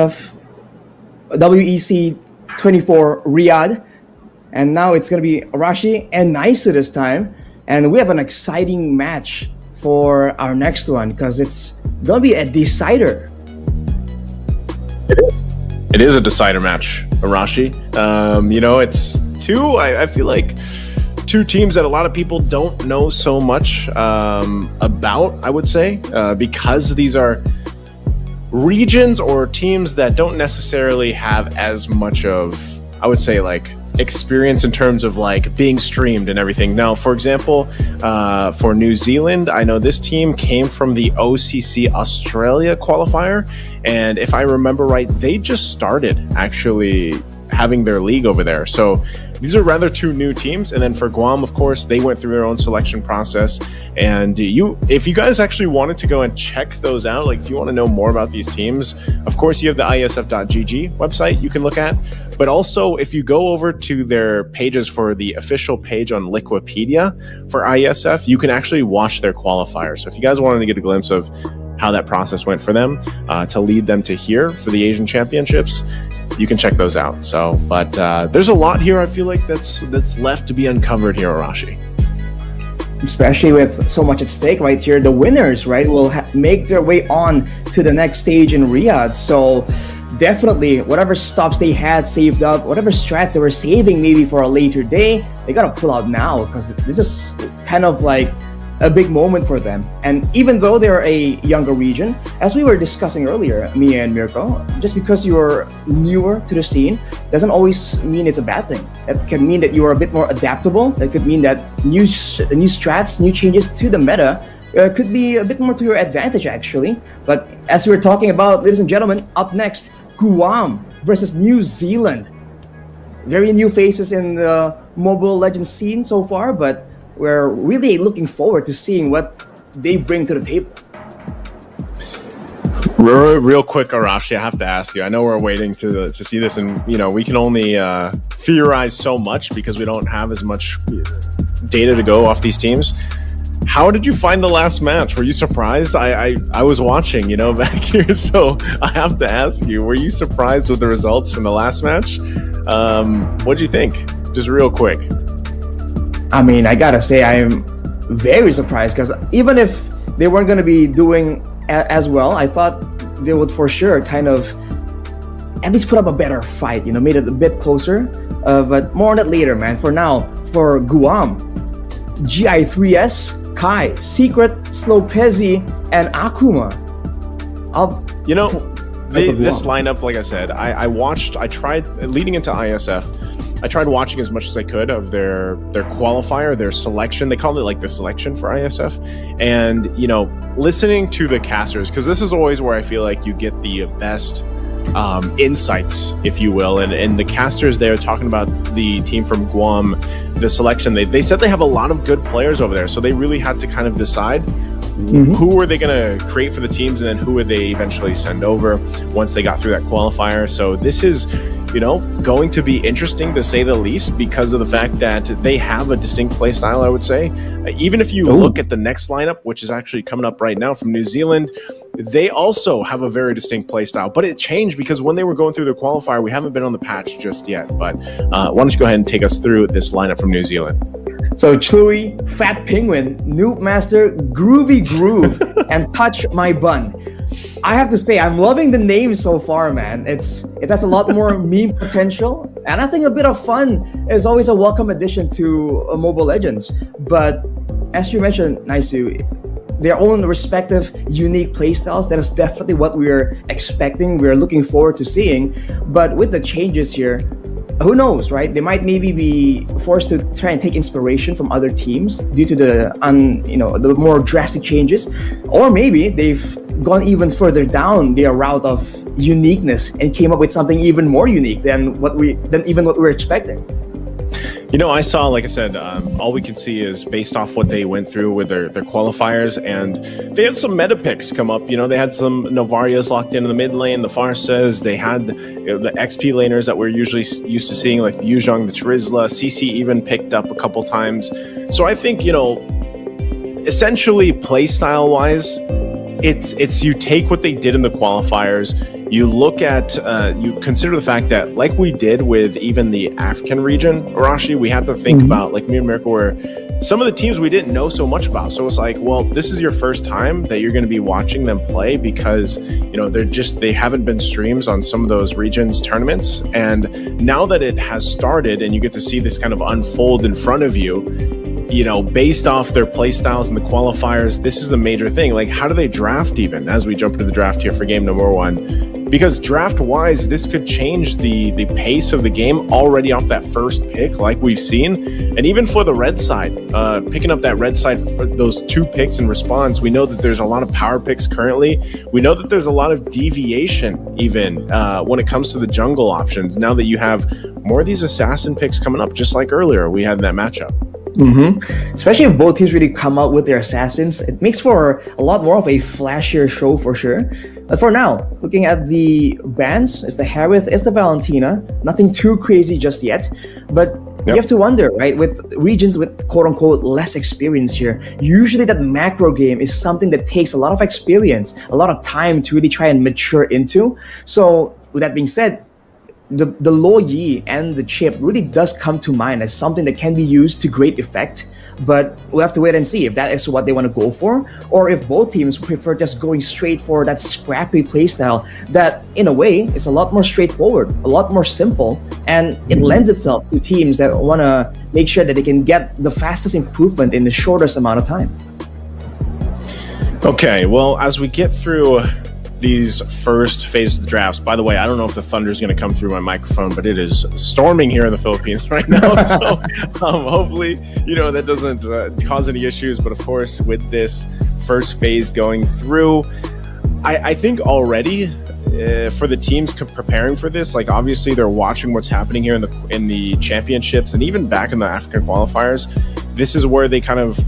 of WEC 24 Riyadh, and now it's going to be Arashi and Naisu this time, and we have an exciting match for our next one because it's going to be a decider. It is a decider match, Arashi. It's two. I feel like two teams that a lot of people don't know so much about. I would say because these are regions or teams that don't necessarily have as much of, I would say, like experience in terms of like being streamed and everything. Now, for example, for New Zealand, I know this team came from the OCC Australia qualifier, and if I remember right, they just started actually having their league over there. So these are rather two new teams. And then for Guam, of course, they went through their own selection process. And if you guys actually wanted to go and check those out, like if you want to know more about these teams, of course, you have the IESF.gg website you can look at. But also, if you go over to their pages for the official page on Liquipedia for IESF, you can actually watch their qualifiers. So if you guys wanted to get a glimpse of how that process went for them to lead them to here for the Asian Championships, you can check those out. So, but there's a lot here. I feel like that's left to be uncovered here, Arashi. Especially with so much at stake right here, the winners, right, will make their way on to the next stage in Riyadh. So definitely, whatever stops they had saved up, whatever strats they were saving maybe for a later day, they gotta pull out now because this is kind of like a big moment for them. And even though they're a younger region, as we were discussing earlier, Mia and Mirko, just because you're newer to the scene doesn't always mean it's a bad thing. That can mean that you are a bit more adaptable. That could mean that new strats, new changes to the meta could be a bit more to your advantage, actually. But as we were talking about, ladies and gentlemen, up next, Guam versus New Zealand. Very new faces in the Mobile Legends scene so far, but we're really looking forward to seeing what they bring to the table. Real quick, Arashi, I have to ask you. I know we're waiting to see this, and we can only theorize so much because we don't have as much data to go off these teams. How did you find the last match? Were you surprised? I was watching, back here, so I have to ask you: were you surprised with the results from the last match? What did you think? Just real quick. I mean, I gotta say, I'm very surprised because even if they weren't going to be doing as well, I thought they would for sure kind of at least put up a better fight, made it a bit closer. But more on that later, man. For now, for Guam, GI3S, Kai, Secret, Slopezi, and Akuma. This lineup, like I said, I tried leading into ISF. I tried watching as much as I could of their qualifier, their selection. They called it like the selection for ISF. And, listening to the casters, because this is always where I feel like you get the best insights, if you will. And the casters there talking about the team from Guam, the selection, they said they have a lot of good players over there. So they really had to kind of decide who were they going to create for the teams and then who would they eventually send over once they got through that qualifier. So this is going to be interesting to say the least because of the fact that they have a distinct play style, I would say. Even if you look at the next lineup, which is actually coming up right now from New Zealand, they also have a very distinct play style. But it changed because when they were going through their qualifier, we haven't been on the patch just yet. But why don't you go ahead and take us through this lineup from New Zealand? So Chlui, Fat Penguin, Noob Master, Groovy Groove, and Touch My Bun. I have to say, I'm loving the name so far, man. It has a lot more meme potential, and I think a bit of fun is always a welcome addition to Mobile Legends. But as you mentioned, Naisu, their own respective unique playstyles, that is definitely what we're expecting, we're looking forward to seeing. But with the changes here, who knows, right? They might maybe be forced to try and take inspiration from other teams due to the more drastic changes, or maybe they've gone even further down their route of uniqueness and came up with something even more unique than what we're expecting. I saw, like I said, all we can see is based off what they went through with their qualifiers, and they had some meta picks come up. They had some Novarias locked in the mid lane, the Farsas. They had the XP laners that we're usually used to seeing, like the Yuzhong, the Charizla. CC even picked up a couple times. So I think, essentially playstyle-wise, it's you take what they did in the qualifiers, you look at you consider the fact that, like we did with even the African region, Arashi, we had to think about, like me and Mirko, where some of the teams we didn't know so much about. So it's like, well, this is your first time that you're going to be watching them play, because they haven't been streams on some of those regions tournaments, and now that it has started and you get to see this kind of unfold in front of you, based off their play styles and the qualifiers, this is a major thing. Like, how do they draft even as we jump into the draft here for game number 1? Because draft-wise, this could change the pace of the game already off that first pick, like we've seen. And even for the red side, picking up that red side, those 2 picks in response, we know that there's a lot of power picks currently. We know that there's a lot of deviation even when it comes to the jungle options, now that you have more of these assassin picks coming up, just like earlier we had in that matchup. Especially if both teams really come out with their assassins, it makes for a lot more of a flashier show for sure. But for now, looking at the bans, it's the Harith, it's the Valentina. Nothing too crazy just yet, but you have to wonder, right? With regions with quote-unquote less experience here, usually that macro game is something that takes a lot of experience, a lot of time to really try and mature into. So with that being said, the Lo Yi and the chip really does come to mind as something that can be used to great effect, but we'll have to wait and see if that is what they want to go for, or if both teams prefer just going straight for that scrappy playstyle that, in a way, is a lot more straightforward, a lot more simple, and it lends itself to teams that want to make sure that they can get the fastest improvement in the shortest amount of time. Okay, well, as we get through these first phases of the drafts, by the way, I don't know if the thunder is going to come through my microphone, but it is storming here in the Philippines right now. So hopefully, that doesn't cause any issues. But of course, with this first phase going through, I think already for the teams preparing for this, like obviously they're watching what's happening here in the championships and even back in the African qualifiers. This is where they kind of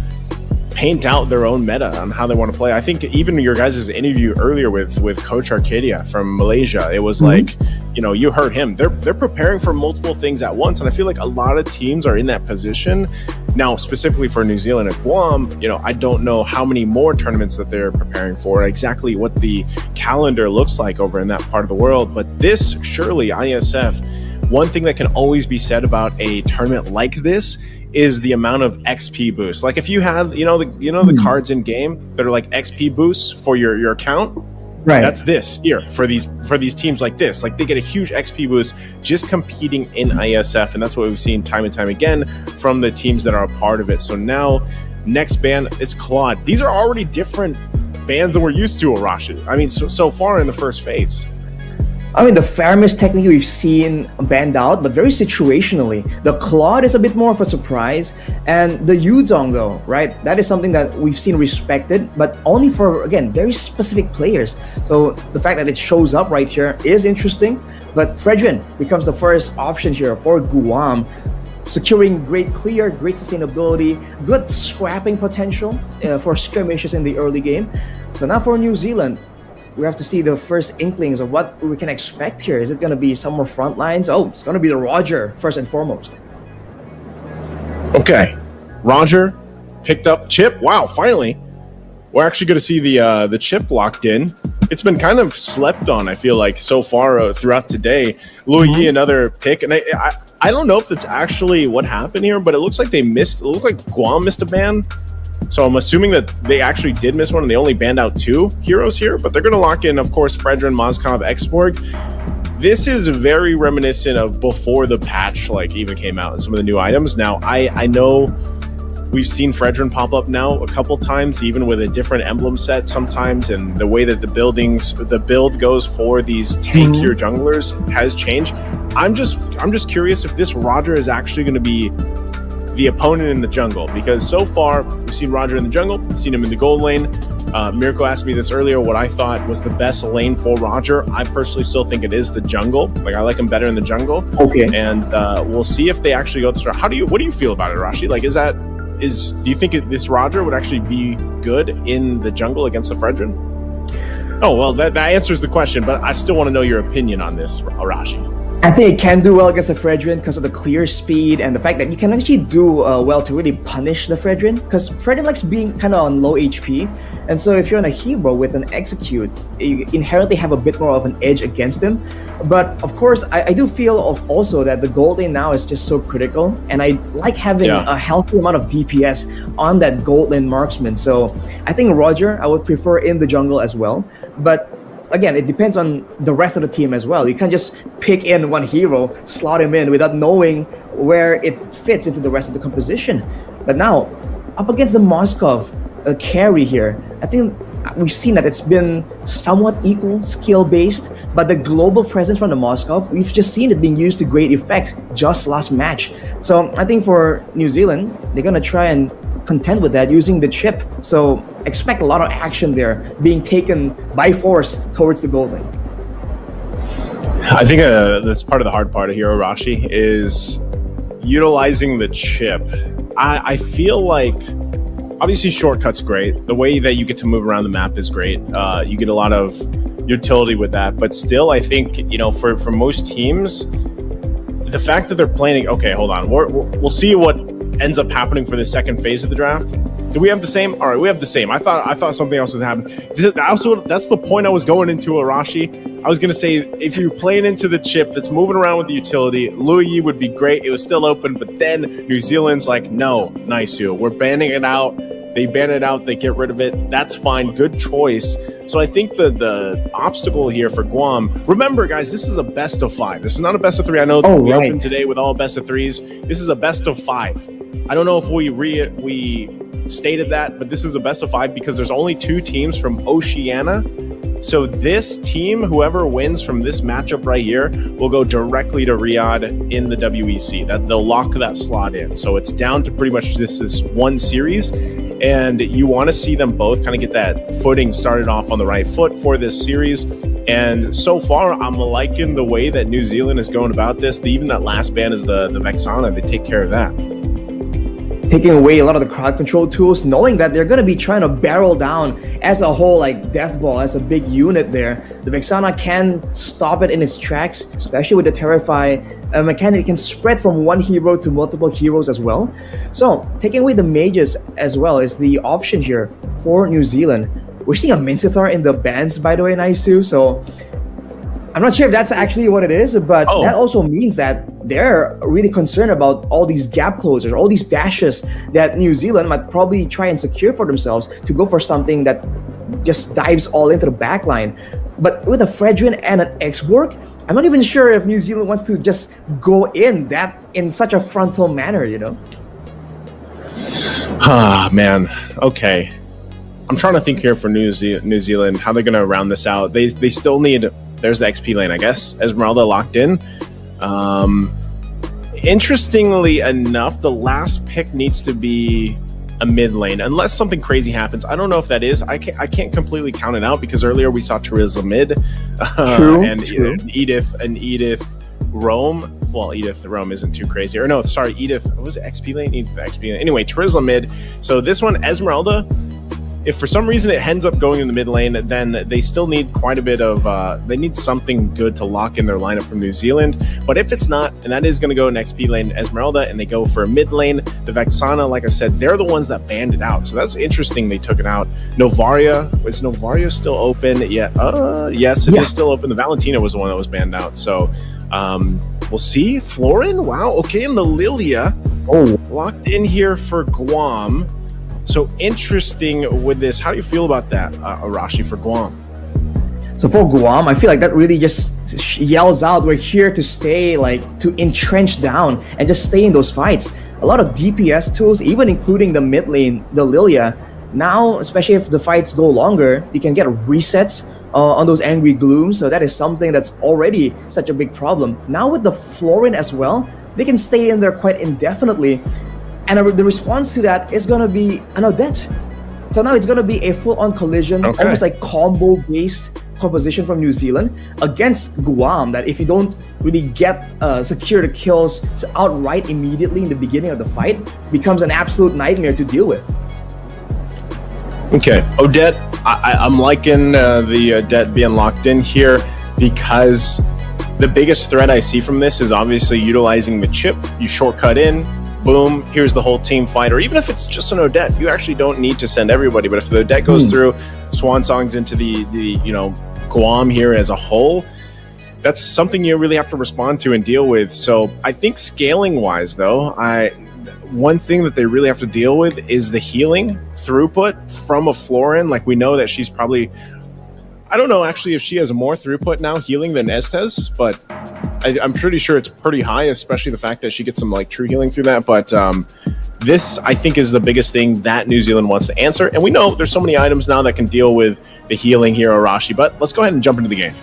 paint out their own meta on how they want to play. I think even your guys' interview earlier with Coach Arcadia from Malaysia, it was like, you heard him. They're preparing for multiple things at once, and I feel like a lot of teams are in that position. Now, specifically for New Zealand and Guam, I don't know how many more tournaments that they're preparing for, exactly what the calendar looks like over in that part of the world. But this, surely, IESF, one thing that can always be said about a tournament like this is the amount of XP boost. Like if you have, the cards in game that are like XP boosts for your account, right? That's this here for these teams like this. Like they get a huge XP boost just competing in IESF, and that's what we've seen time and time again from the teams that are a part of it. So now, next ban, it's Claude. These are already different bans than we're used to, Arashi. I mean, so far in the first phase. I mean, the Faramis technically we've seen banned out, but very situationally. The Claude is a bit more of a surprise, and the Yuzong though, right? That is something that we've seen respected, but only for, again, very specific players. So the fact that it shows up right here is interesting, but Fredrin becomes the first option here for Guam, securing great clear, great sustainability, good scrapping potential for skirmishes in the early game. So now for New Zealand, we have to see the first inklings of what we can expect here. Is it going to be some more front lines? Oh, it's going to be the Roger first and foremost. Okay, Roger picked up Chip. Wow, finally, we're actually going to see the Chip locked in. It's been kind of slept on, I feel like, so far throughout today. Louis another pick, and I don't know if that's actually what happened here, but it looks like they missed. It looked like Guam missed a ban. So I'm assuming that they actually did miss one and they only banned out 2 heroes here, but they're going to lock in, of course, Fredrin, Mozkov, Exborg. This is very reminiscent of before the patch even came out and some of the new items. Now, I know we've seen Fredrin pop up now a couple times, even with a different emblem set sometimes, and the way that the build goes for these tankier junglers has changed. I'm just curious if this Roger is actually going to be the opponent in the jungle, because so far we've seen Roger in the jungle, seen him in the gold lane. Mirko asked me this earlier, what I thought was the best lane for Roger. I personally still think it is the jungle. Like I like him better in the jungle. Okay. And we'll see if they actually go this route. What do you feel about it, Rashi? Like do you think this Roger would actually be good in the jungle against the Fredrin? Oh, well, that answers the question, but I still want to know your opinion on this, Arashi. I think it can do well against the Fredrin because of the clear speed and the fact that you can actually do well to really punish the Fredrin, because Fredrin likes being kind of on low HP, and so if you're on a hero with an execute, you inherently have a bit more of an edge against them. But of course, I do feel also that the gold lane now is just so critical, and I like having a healthy amount of DPS on that gold lane marksman. So I think Roger, I would prefer in the jungle as well, but again, it depends on the rest of the team as well. You can't just pick in one hero, slot him in without knowing where it fits into the rest of the composition. But now, up against the Moskov carry here, I think we've seen that it's been somewhat equal skill-based, but the global presence from the Moskov, we've just seen it being used to great effect just last match. So I think for New Zealand, they're going to try and contend with that using the chip. So expect a lot of action there being taken by force towards the goal lane. I think that's part of the hard part of Hero Rashi is utilizing the chip. I feel like obviously shortcuts great. The way that you get to move around the map is great. You get a lot of utility with that, but still I think, you know, for most teams, the fact that they're playing, okay, hold on, we'll see what ends up happening for the second phase of the draft. Do we have the same? All right, we have the same. I thought something else would happen. That's the point I was going into, Arashi. I was going to say, if you're playing into the chip that's moving around with the utility, Louis would be great. It was still open, but then New Zealand's like, no, Naisu, we're banning it out. They ban it out. They get rid of it. That's fine. Good choice. So I think the obstacle here for Guam, remember, guys, this is a best of 5. This is not a best of 3. I know we opened today with all best of 3s. This is a best of 5. I don't know if we stated that, but this is a best of 5 because there's only 2 teams from Oceania. So this team, whoever wins from this matchup right here, will go directly to Riyadh in the WEC. That they'll lock that slot in. So it's down to pretty much this one series, and you want to see them both kind of get that footing started off on the right foot for this series. And so far, I'm liking the way that New Zealand is going about this. Even that last ban is the Vexana. They take care of that. Taking away a lot of the crowd control tools, knowing that they're going to be trying to barrel down as a whole, like Death Ball, as a big unit there. The Vexana can stop it in its tracks, especially with the Terrify mechanic. It can spread from one hero to multiple heroes as well. So taking away the mages as well is the option here for New Zealand. We're seeing a Minthithar in the bans, by the way, Naisu. So I'm not sure if that's actually what it is, but that also means that they're really concerned about all these gap closers, all these dashes that New Zealand might probably try and secure for themselves to go for something that just dives all into the backline. But with a Fredrin and an X-Work, I'm not even sure if New Zealand wants to just go in such a frontal manner, you know? Ah, man. Okay. I'm trying to think here for New Zealand, how they're going to round this out. They still need... There's the XP lane, I guess. Esmeralda locked in. Interestingly enough, the last pick needs to be a mid lane, unless something crazy happens. I don't know if that is. I can't completely count it out because earlier we saw Teresa mid and Edith Rome. Well, Edith Rome isn't too crazy. Or no, sorry, Edith. What was it? XP lane? Edith XP lane. Anyway, Teresa mid. So this one, Esmeralda. If for some reason it ends up going in the mid lane, then they still need quite a bit of, they need something good to lock in their lineup from New Zealand. But if it's not, and that is going to go in XP lane Esmeralda, and they go for a mid lane, the Vexana, like I said, they're the ones that banned it out. So that's interesting they took it out. Novaria, is Novaria still open? Yeah, yes, it is still open. The Valentina was the one that was banned out. So we'll see. Florin, wow, okay, and the Lilia locked in here for Guam. So interesting with this. How do you feel about that, Arashi, for Guam? So for Guam, I feel like that really just yells out, we're here to stay, like to entrench down and just stay in those fights. A lot of DPS tools, even including the mid lane, the Lilia. Now, especially if the fights go longer, you can get resets on those angry glooms. So that is something that's already such a big problem. Now with the Florin as well, they can stay in there quite indefinitely. And the response to that is going to be an Odette. So now it's going to be a full-on collision, almost like combo-based composition from New Zealand against Guam, that if you don't really get secure the kills outright immediately in the beginning of the fight, becomes an absolute nightmare to deal with. Okay, Odette, I'm liking the Odette being locked in here because the biggest threat I see from this is obviously utilizing the chip. You shortcut in, boom, here's the whole team fight. Or even if it's just an Odette, you actually don't need to send everybody. But if the Odette goes through, Swan Songs into the Guam here as a whole, that's something you really have to respond to and deal with. So I think scaling wise, though, one thing that they really have to deal with is the healing throughput from a Florin. Like, we know that she's probably, I don't know actually if she has more throughput now healing than Estes, but I'm pretty sure it's pretty high, especially the fact that she gets some like true healing through that. But this, I think, is the biggest thing that New Zealand wants to answer. And we know there's so many items now that can deal with the healing here, Arashi. But let's go ahead and jump into the game.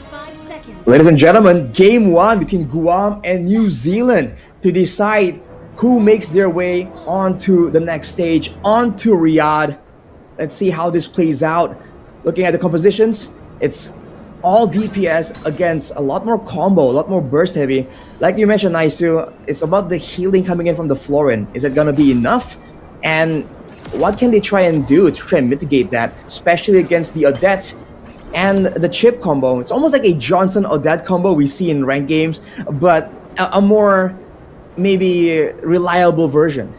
Ladies and gentlemen, game one between Guam and New Zealand to decide who makes their way onto the next stage, onto Riyadh. Let's see how this plays out. Looking at the compositions, it's all DPS against a lot more combo, a lot more burst heavy. Like you mentioned, Naisu, it's about the healing coming in from the Florin. Is it going to be enough? And what can they try and do to try and mitigate that, especially against the Odette and the chip combo? It's almost like a Johnson Odette combo we see in ranked games, but a more maybe reliable version.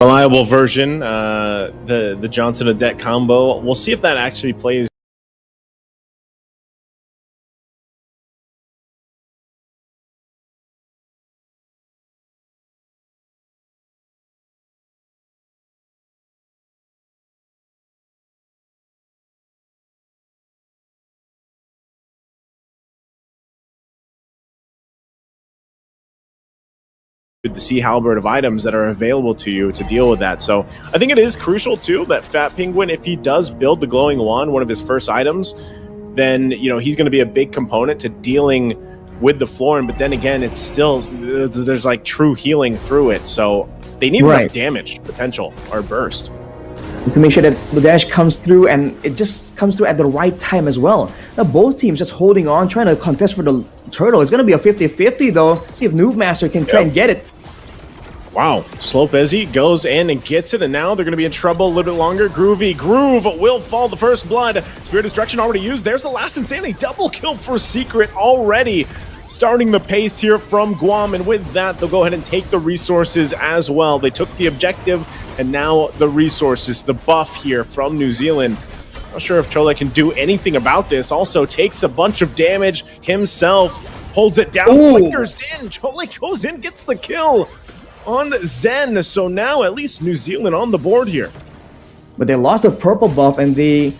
Reliable version, the Johnson Odette combo. We'll see if that actually plays. The Sea Halberd of items that are available to you to deal with that. So I think it is crucial too that Fat Penguin, if he does build the glowing wand, one of his first items, then he's going to be a big component to dealing with the Florin. But then again, it's still, there's like true healing through it, so they need enough damage potential or burst to make sure that the dash comes through, and it just comes through at the right time as well. Now both teams just holding on, trying to contest for the turtle. It's going to be a 50-50 though. See if Noob Master can try and get it. Wow, Slopezi goes in and gets it, and now they're going to be in trouble a little bit longer. Groovy Groove will fall the first blood. Spirit Destruction already used. There's the last Insanity. Double kill for Secret already. Starting the pace here from Guam, and with that, they'll go ahead and take the resources as well. They took the objective, and now the resources, the buff here from New Zealand. Not sure if Chole can do anything about this. Also takes a bunch of damage himself. Holds it down, flickers in. Chole goes in, gets the kill on Zen. So now at least New Zealand on the board here. But they lost the purple buff, and they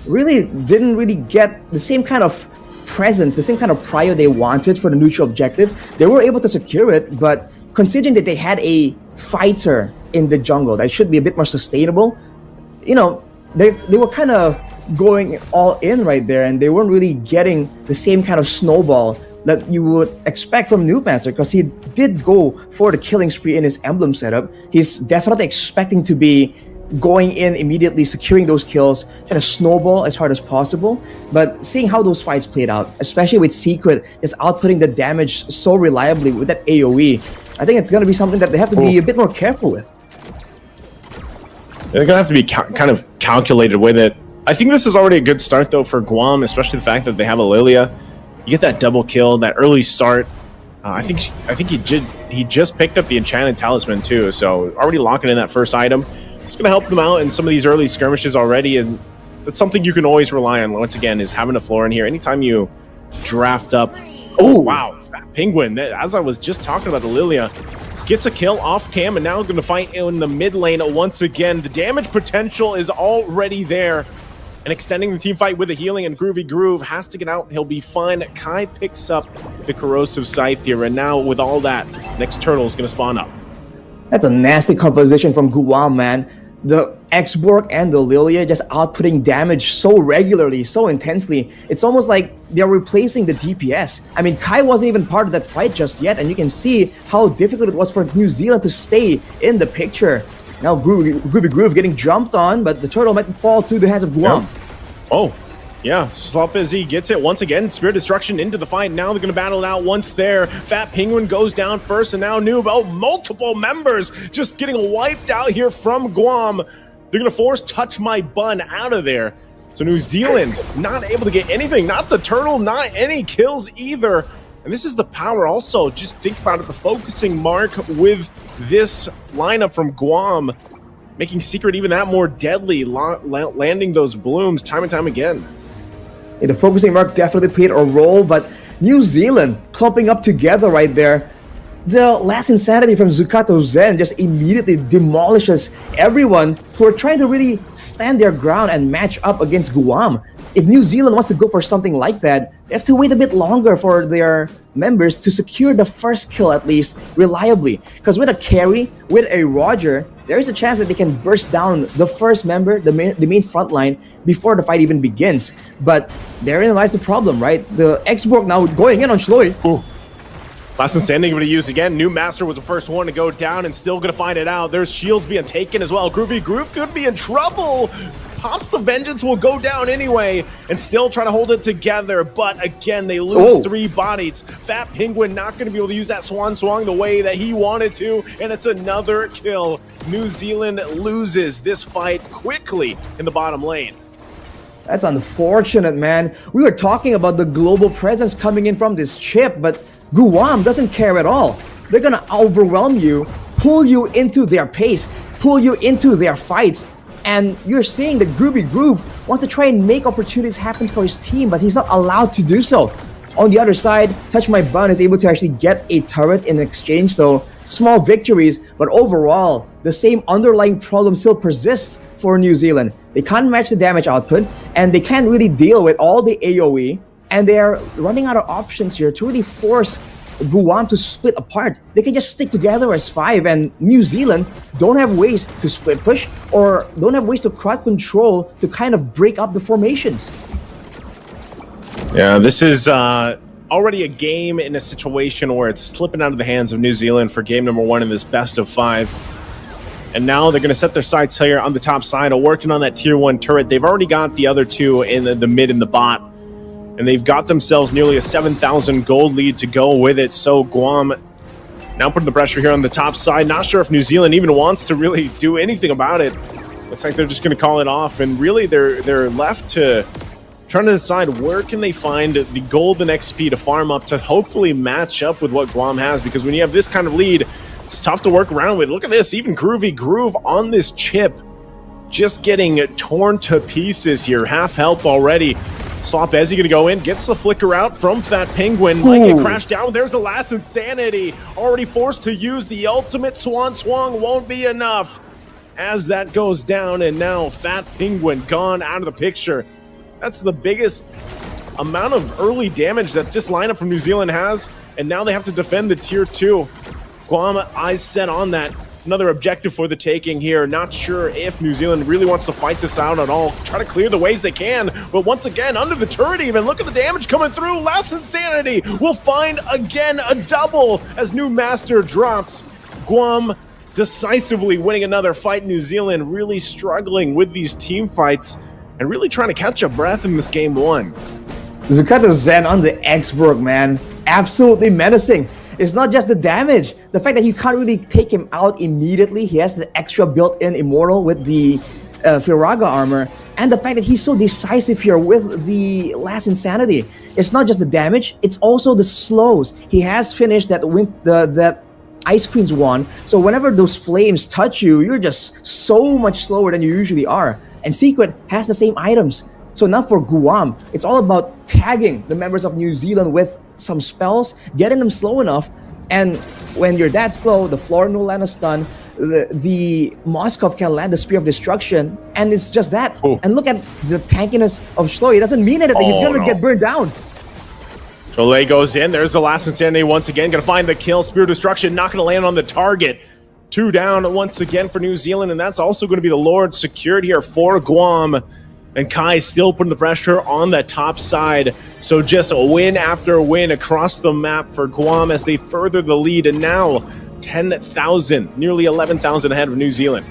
really didn't really get the same kind of presence, the same kind of prio they wanted for the neutral objective. They were able to secure it, but considering that they had a fighter in the jungle that should be a bit more sustainable, they were kind of going all in right there, and they weren't really getting the same kind of snowball that you would expect from Noob Master, because he did go for the killing spree in his emblem setup. He's definitely expecting to be going in immediately, securing those kills, trying to snowball as hard as possible. But seeing how those fights played out, especially with Secret is outputting the damage so reliably with that AoE, I think it's going to be something that they have to be a bit more careful with. They're going to have to be kind of calculated with it. I think this is already a good start, though, for Guam, especially the fact that they have a Lilia. You get that double kill, that early start. I think he just picked up the Enchanted Talisman, too, so already locking in that first item. It's going to help them out in some of these early skirmishes already, and that's something you can always rely on, once again, is having a Florin here. Anytime you draft up... Oh, wow, Fat Penguin, as I was just talking about the Lilia, gets a kill off cam, and now going to fight in the mid lane once again. The damage potential is already there, and extending the team fight with the healing, and Groovy Groove has to get out. He'll be fine. Kai picks up the Corrosive Scythe here, and now with all that, next turtle is going to spawn up. That's a nasty composition from Guam, man. The X-Borg and the Lilia just outputting damage so regularly, so intensely. It's almost like they're replacing the DPS. I mean, Kai wasn't even part of that fight just yet, and you can see how difficult it was for New Zealand to stay in the picture. Now Groovy Groove getting jumped on, but the turtle might fall to the hands of Guam. Yep. Oh, yeah. Swap as he gets it once again. Spirit Destruction into the fight. Now they're going to battle it out once there. Fat Penguin goes down first, and now Noob. Oh, multiple members just getting wiped out here from Guam. They're going to force Touch My Bun out of there. So New Zealand not able to get anything. Not the turtle, not any kills either. And this is the power also. Just think about it, the focusing mark with this lineup from Guam, making Secret even that more deadly, landing those blooms time and time again. Yeah, the focusing mark definitely played a role, but New Zealand clumping up together right there. The last insanity from Zukato Zen just immediately demolishes everyone who are trying to really stand their ground and match up against Guam. If New Zealand wants to go for something like that, they have to wait a bit longer for their members to secure the first kill at least reliably. Because with a carry, with a Roger, there is a chance that they can burst down the first member, the main front line, before the fight even begins. But therein lies the problem, right? The Esports now going in on Shloi. Ooh. Last Standing going to use again. New Master was the first one to go down and still going to find it out. There's shields being taken as well. Groovy Groove could be in trouble. Pops the Vengeance will go down anyway and still try to hold it together. But again, they lose 3 bodies. Fat Penguin not going to be able to use that Swan Song the way that he wanted to. And it's another kill. New Zealand loses this fight quickly in the bottom lane. That's unfortunate, man. We were talking about the global presence coming in from this chip, but Guam doesn't care at all. They're gonna overwhelm you, pull you into their pace, pull you into their fights, and you're seeing that Groovy Groove wants to try and make opportunities happen for his team, but he's not allowed to do so. On the other side, Touch My Bun is able to actually get a turret in exchange, so small victories, but overall, the same underlying problem still persists for New Zealand. They can't match the damage output, and they can't really deal with all the AoE, and they're running out of options here to really force Guam to split apart. They can just stick together as 5, and New Zealand don't have ways to split push or don't have ways to crowd control to kind of break up the formations. Yeah, this is already a game in a situation where it's slipping out of the hands of New Zealand for game number 1 in this best of 5. And now they're going to set their sights here on the top side, working on that tier 1 turret. They've already got the other 2 in the mid and the bot. And they've got themselves nearly a 7,000 gold lead to go with it. So Guam now putting the pressure here on the top side. Not sure if New Zealand even wants to really do anything about it. Looks like they're just going to call it off. And really they're left to trying to decide where can they find the gold and XP to farm up to hopefully match up with what Guam has. Because when you have this kind of lead, it's tough to work around with. Look at this, even Groovy Groove on this chip. Just getting torn to pieces here. Half health already. Swap Ezzy going to go in, gets the flicker out from Fat Penguin. Might get crashed down. There's the last Insanity. Already forced to use the ultimate Swan Swung. Won't be enough as that goes down. And now Fat Penguin gone out of the picture. That's the biggest amount of early damage that this lineup from New Zealand has. And now they have to defend the tier 2. Guam eyes set on that. Another objective for the taking here. Not sure if New Zealand really wants to fight this out at all. Try to clear the ways they can. But once again, under the turret even. Look at the damage coming through. Last Insanity will find again a double as New Master drops. Guam decisively winning another fight. New Zealand really struggling with these team fights and really trying to catch a breath in this game 1. Zukato Zen on the Esports, man. Absolutely menacing. It's not just the damage. The fact that you can't really take him out immediately. He has the extra built-in Immortal with the Firaga armor. And the fact that he's so decisive here with the last Insanity. It's not just the damage, it's also the slows. He has finished that Ice Queen's one. So whenever those flames touch you, you're just so much slower than you usually are. And Secret has the same items. So now for Guam, it's all about tagging the members of New Zealand with some spells, getting them slow enough, and when you're that slow, the Florin will land a stun, the Moskov can land the Spear of Destruction, and it's just that. Oh. And look at the tankiness of Shloi. It doesn't mean anything. He's gonna get burned down. Cholet goes in. There's the last Insanity once again. Gonna find the kill. Spear of Destruction not gonna land on the target. 2 down once again for New Zealand, and that's also gonna be the Lord secured here for Guam. And Kai still putting the pressure on the top side. So just a win after win across the map for Guam as they further the lead. And now 10,000, nearly 11,000 ahead of New Zealand.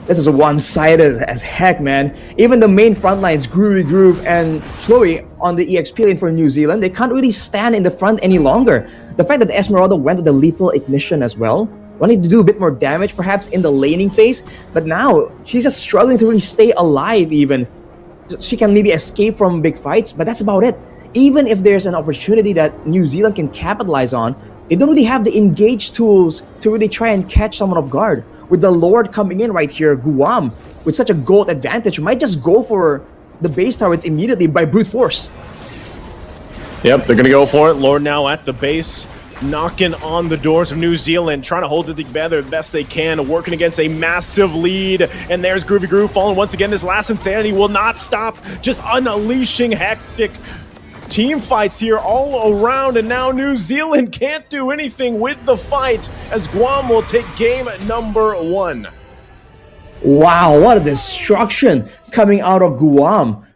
This is one-sided as heck, man. Even the main front lines, Groove and Chloe on the EXP lane for New Zealand, they can't really stand in the front any longer. The fact that Esmeralda went with the lethal ignition as well, wanting to do a bit more damage perhaps in the laning phase, but now she's just struggling to really stay alive even. She can maybe escape from big fights, but that's about it. Even if there's an opportunity that New Zealand can capitalize on, they don't really have the engage tools to really try and catch someone off guard. With the Lord coming in right here, Guam, with such a gold advantage, might just go for the base turrets immediately by brute force. Yep, they're going to go for it. Lord now at the base, knocking on the doors of New Zealand, trying to hold it together the best they can, working against a massive lead. And there's Groovy Groove falling once again. This last Insanity will not stop, just unleashing hectic team fights here all around, and now New Zealand can't do anything with the fight as Guam will take game number 1. Wow, what a destruction coming out of Guam.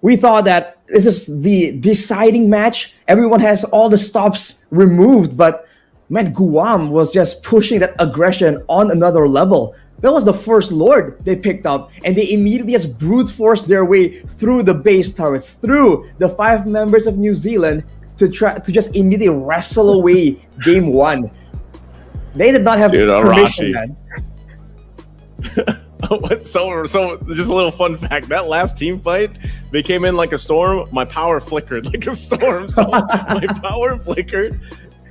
We thought that this is the deciding match. Everyone has all the stops removed, but man, Guam was just pushing that aggression on another level. That was the first Lord they picked up, and they immediately just brute forced their way through the base turrets, through the 5 members of New Zealand to try to just immediately wrestle away game 1. They did not have permission, man. So just a little fun fact, that last team fight, they came in like a storm. My power flickered like a storm. So my power flickered.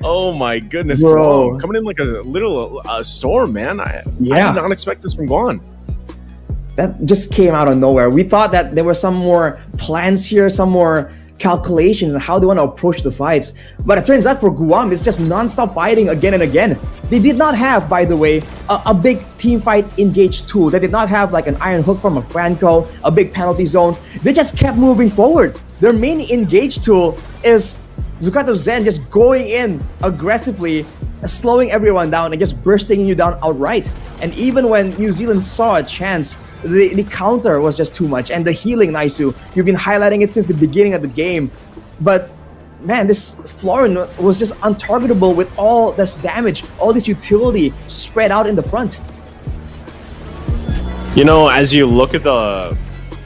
Oh my goodness, bro. Coming in like a little storm, man. I did not expect this from Guam. That just came out of nowhere. We thought that there were some more plans here, some more calculations on how they want to approach the fights. But it turns out for Guam, it's just non-stop fighting again and again. They did not have, by the way, a big team fight engage tool. They did not have like an iron hook from a Franco, a big penalty zone. They just kept moving forward. Their main engage tool is Zukato Zen just going in aggressively, slowing everyone down and just bursting you down outright. And even when New Zealand saw a chance, the counter was just too much. And the healing, Naisu, you've been highlighting it since the beginning of the game. But man, this Florin was just untargetable with all this damage, all this utility spread out in the front. You know, as you look at the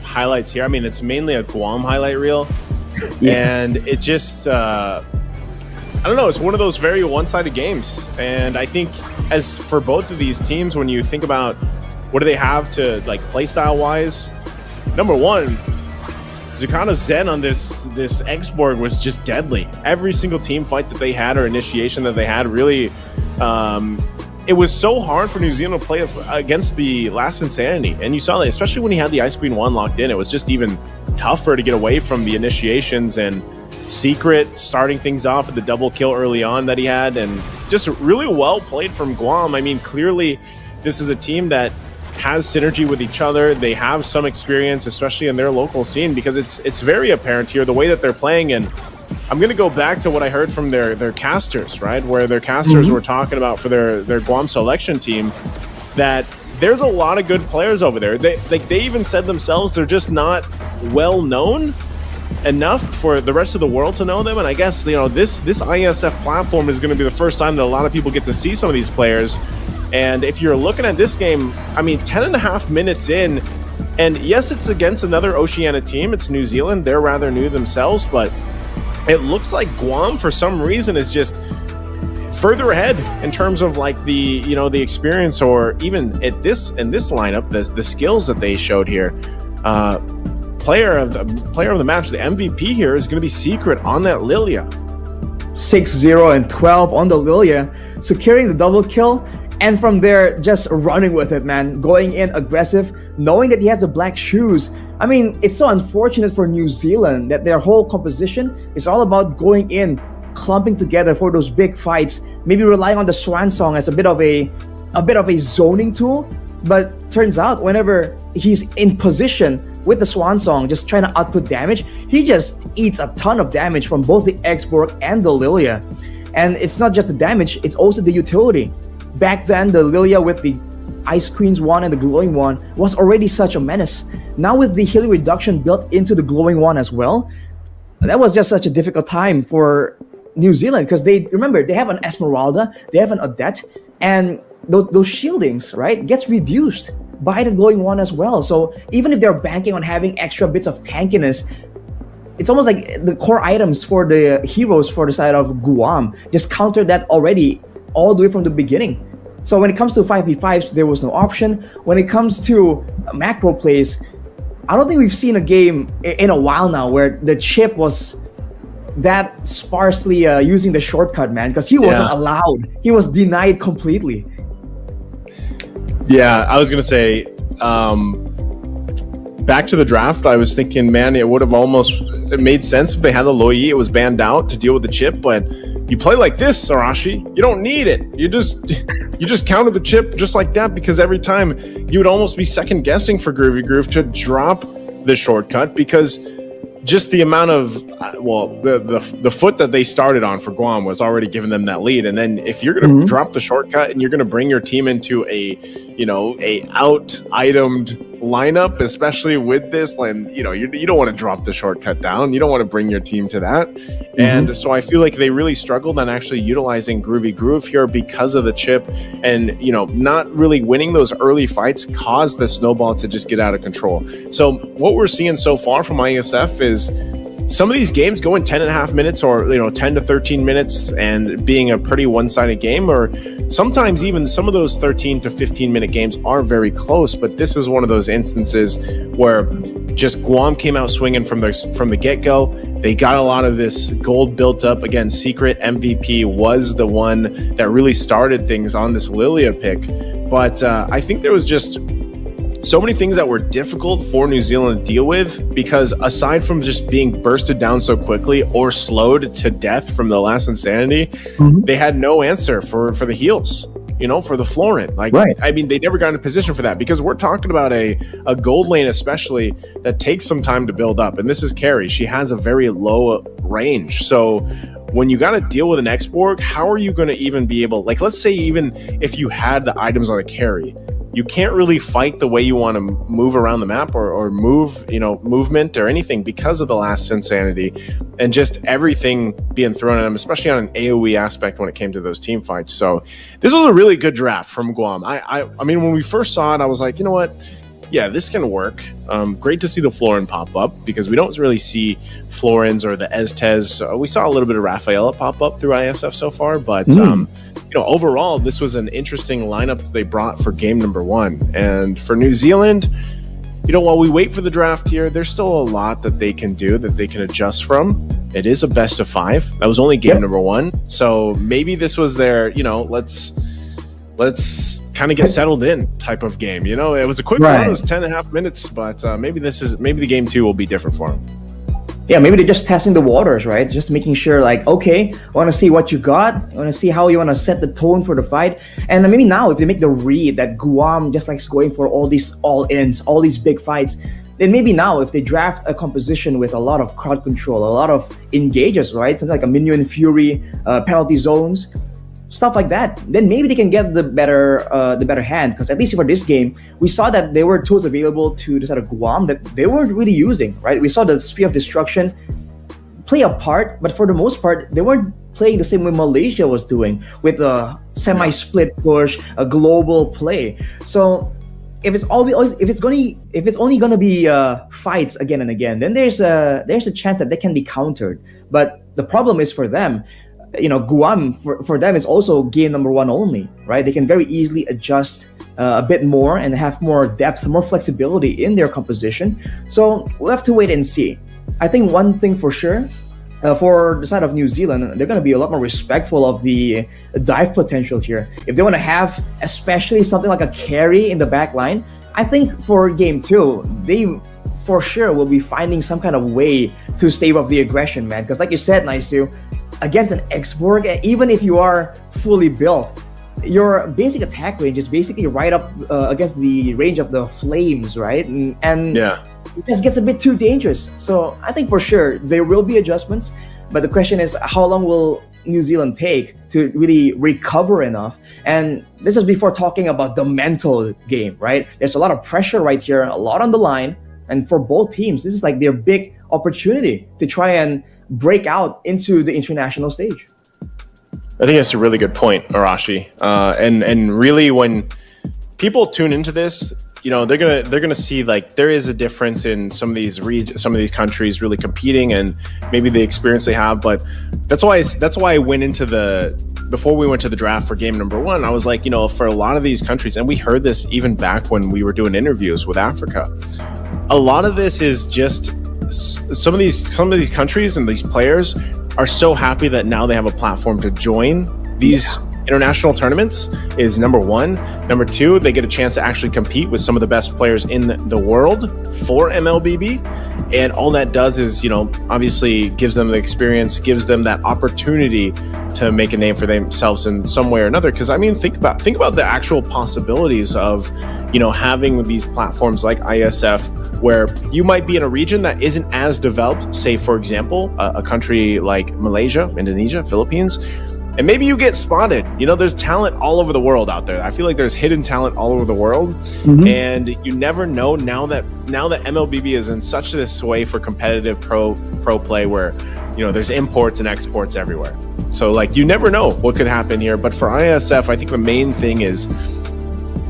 highlights here, I mean, it's mainly a Guam highlight reel. And it just, I don't know, it's one of those very one-sided games. And I think as for both of these teams, when you think about what do they have to, like, playstyle-wise, number one, Zucano Zen on this Esports was just deadly. Every single team fight that they had or initiation that they had really, it was so hard for New Zealand to play against the last Insanity. And you saw that, especially when he had the Ice Queen 1 locked in, it was just even tougher to get away from the initiations, and Secret starting things off with the double kill early on that he had, and just really well played from Guam. I mean, clearly this is a team that has synergy with each other. They have some experience, especially in their local scene, because it's very apparent here the way that they're playing. And I'm going to go back to what I heard from their casters, right? Where their casters were talking about for their Guam selection team, that there's a lot of good players over there. They even said themselves they're just not well known enough for the rest of the world to know them. And I guess, you know, this IESF platform is going to be the first time that a lot of people get to see some of these players. And if you're looking at this game, I mean, 10.5 minutes in, and yes, it's against another Oceania team. It's New Zealand. They're rather new themselves, but it looks like Guam, for some reason, is just further ahead in terms of like the, you know, the experience, or even in this lineup, the skills that they showed here. Player of the match, the MVP here is going to be Secret on that Lilia. 6-0 and 12 on the Lilia, securing the double kill, and from there just running with it, man. Going in aggressive, knowing that he has the black shoes. I mean, it's so unfortunate for New Zealand that their whole composition is all about going in, clumping together for those big fights, maybe relying on the Swan Song as a bit of a zoning tool. But turns out whenever he's in position with the Swan Song, just trying to output damage, he just eats a ton of damage from both the Esports and the Lilia. And it's not just the damage, it's also the utility. Back then, the Lilia with the Ice Queen's one and the Glowing one was already such a menace. Now with the healing reduction built into the Glowing one as well, that was just such a difficult time for New Zealand, because they have an Esmeralda, they have an Odette, and those shieldings, right, gets reduced buy the glowing one as well. So even if they're banking on having extra bits of tankiness, it's almost like the core items for the heroes for the side of Guam just countered that already all the way from the beginning. So when it comes to 5v5s, there was no option. When it comes to macro plays, I don't think we've seen a game in a while now where the chip was that sparsely using the shortcut, man, because he wasn't allowed. He was denied completely. Yeah, I was going to say, back to the draft, I was thinking, man, it would have almost made sense if they had the Loi. It was banned out to deal with the chip, but you play like this, Arashi, you don't need it. You just counted the chip just like that, because every time you would almost be second guessing for Groovy Groove to drop the shortcut, because just the amount of the foot that they started on for Guam was already giving them that lead. And then if you're going to drop the shortcut and you're going to bring your team into a out-itemed lineup, especially with this, and you don't want to drop the shortcut down. You don't want to bring your team to that. And so I feel like they really struggled on actually utilizing Groovy Groove here because of the chip, and not really winning those early fights caused the snowball to just get out of control. So what we're seeing so far from IESF is some of these games go in 10.5 minutes or 10 to 13 minutes and being a pretty one-sided game, or sometimes even some of those 13 to 15 minute games are very close. But this is one of those instances where just Guam came out swinging from the get-go. They got a lot of this gold built up. Again, Secret MVP was the one that really started things on this Lilia pick, but I think there was just so many things that were difficult for New Zealand to deal with, because aside from just being bursted down so quickly or slowed to death from the last Insanity, they had no answer for the heals, for the Florent. I mean, they never got in a position for that, because we're talking about a gold lane especially that takes some time to build up. And this is Carrie. She has a very low range. So when you got to deal with an X-Borg, how are you going to even be able, let's say even if you had the items on a carry, you can't really fight the way you want to move around the map or move, movement or anything, because of the last Insanity and just everything being thrown at them, especially on an AoE aspect when it came to those team fights. So this was a really good draft from Guam. I mean, when we first saw it, I was like, you know what? Yeah, this can work. Great to see the Florin pop up, because we don't really see Florins or the Estes. We saw a little bit of Rafaela pop up through ISF so far, but overall, this was an interesting lineup that they brought for game number 1. And for New Zealand, while we wait for the draft here, there's still a lot that they can do, that they can adjust from. It is a best of 5. That was only game number 1. So maybe this was their, let's kind of get settled in type of game. It was a quick one. It was 10.5 minutes, but maybe the game 2 will be different for them. Yeah, maybe they're just testing the waters, right? Just making sure, okay, I want to see what you got. I want to see how you want to set the tone for the fight. And maybe now, if they make the read that Guam just likes going for all these all-ins, all these big fights, then maybe now, if they draft a composition with a lot of crowd control, a lot of engages, right? Something like a Minion Fury, penalty zones, stuff like that, then maybe they can get the better hand. Because at least for this game, we saw that there were tools available to the side of Guam that they weren't really using, right? We saw the Spear of Destruction play a part, but for the most part, they weren't playing the same way Malaysia was doing, with a semi-split push, a global play. So if it's only gonna be fights again and again, then there's a chance that they can be countered. But the problem is for them, Guam, for them, is also game number 1 only, right? They can very easily adjust a bit more and have more depth, more flexibility in their composition. So we'll have to wait and see. I think one thing for sure, for the side of New Zealand, they're going to be a lot more respectful of the dive potential here. If they want to have especially something like a carry in the back line, I think for game 2, they for sure will be finding some kind of way to stave off the aggression, man. Because like you said, Naisu, against an X-Borg, even if you are fully built, your basic attack range is basically right up against the range of the flames, right? And it just gets a bit too dangerous. So I think for sure there will be adjustments, but the question is, how long will New Zealand take to really recover enough? And this is before talking about the mental game, right? There's a lot of pressure right here, a lot on the line, and for both teams, this is like their big opportunity to try and break out into the international stage. I think that's a really good point, Arashi. And really, when people tune into this, they're gonna see like there is a difference in some of these countries really competing and maybe the experience they have. But that's why I went into before we went to the draft for game number 1, I was like, for a lot of these countries, and we heard this even back when we were doing interviews with Africa, a lot of this is just some of these countries and these players are so happy that now they have a platform to join these international tournaments is number 1. Number 2, they get a chance to actually compete with some of the best players in the world for MLBB. And all that does is, obviously gives them the experience, gives them that opportunity to make a name for themselves in some way or another. Because, think about the actual possibilities of, having these platforms like IESF, where you might be in a region that isn't as developed, say, for example, a country like Malaysia, Indonesia, Philippines, and maybe you get spotted. There's talent all over the world out there. I feel like there's hidden talent all over the world, and you never know. Now that MLBB is in such this way for competitive pro play, where there's imports and exports everywhere. So like you never know what could happen here. But for ISF, I think the main thing is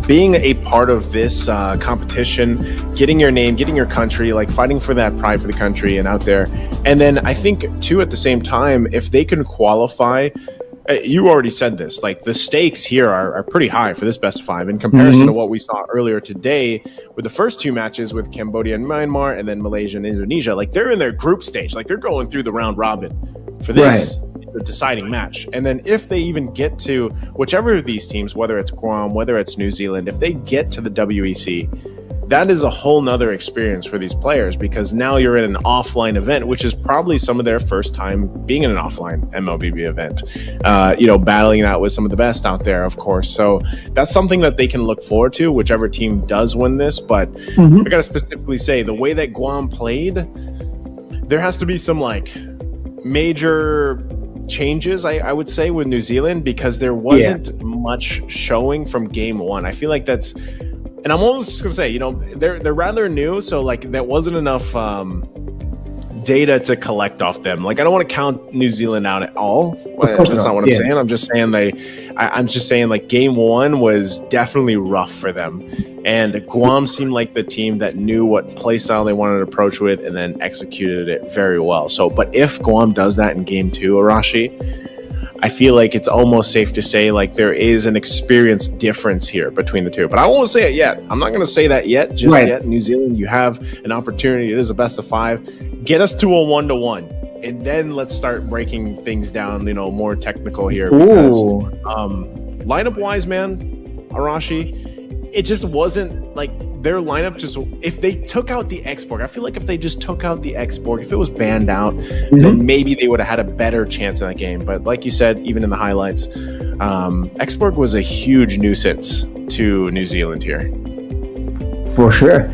being a part of this competition, getting your name, getting your country, like fighting for that pride for the country and out there. And then I think too, at the same time, if they can qualify. You already said this, like the stakes here are pretty high for this best of 5 in comparison to what we saw earlier today with the first 2 matches with Cambodia and Myanmar, and then Malaysia and Indonesia. Like they're in their group stage, like they're going through the round robin for this deciding match. And then if they even get to whichever of these teams, whether it's Guam, whether it's New Zealand, if they get to the WEC, that is a whole nother experience for these players, because now you're in an offline event, which is probably some of their first time being in an offline MLBB event, battling out with some of the best out there, of course. So that's something that they can look forward to, whichever team does win this. But I got to specifically say, the way that Guam played, there has to be some like major changes, I would say, with New Zealand, because there wasn't much showing from game 1. I feel like that's, and I'm almost just gonna say, they're rather new, so like there wasn't enough data to collect off them. Like I don't want to count New Zealand out at all. That's not what I'm saying. I'm just saying like game 1 was definitely rough for them, and Guam seemed like the team that knew what play style they wanted to approach with and then executed it very well. So, but if Guam does that in game 2, Arashi, I feel like it's almost safe to say like there is an experience difference here between the two. But I won't say it yet. I'm not going to say that yet, yet. New Zealand, you have an opportunity. It is a best of 5. Get us to a 1-1, and then let's start breaking things down, more technical here. Because lineup-wise, man, Arashi, it just wasn't like their lineup. Just if they took out the Esports, I feel like if they just took out the Esports, if it was banned out, then maybe they would have had a better chance in that game. But like you said, even in the highlights, Esports was a huge nuisance to New Zealand here. For sure.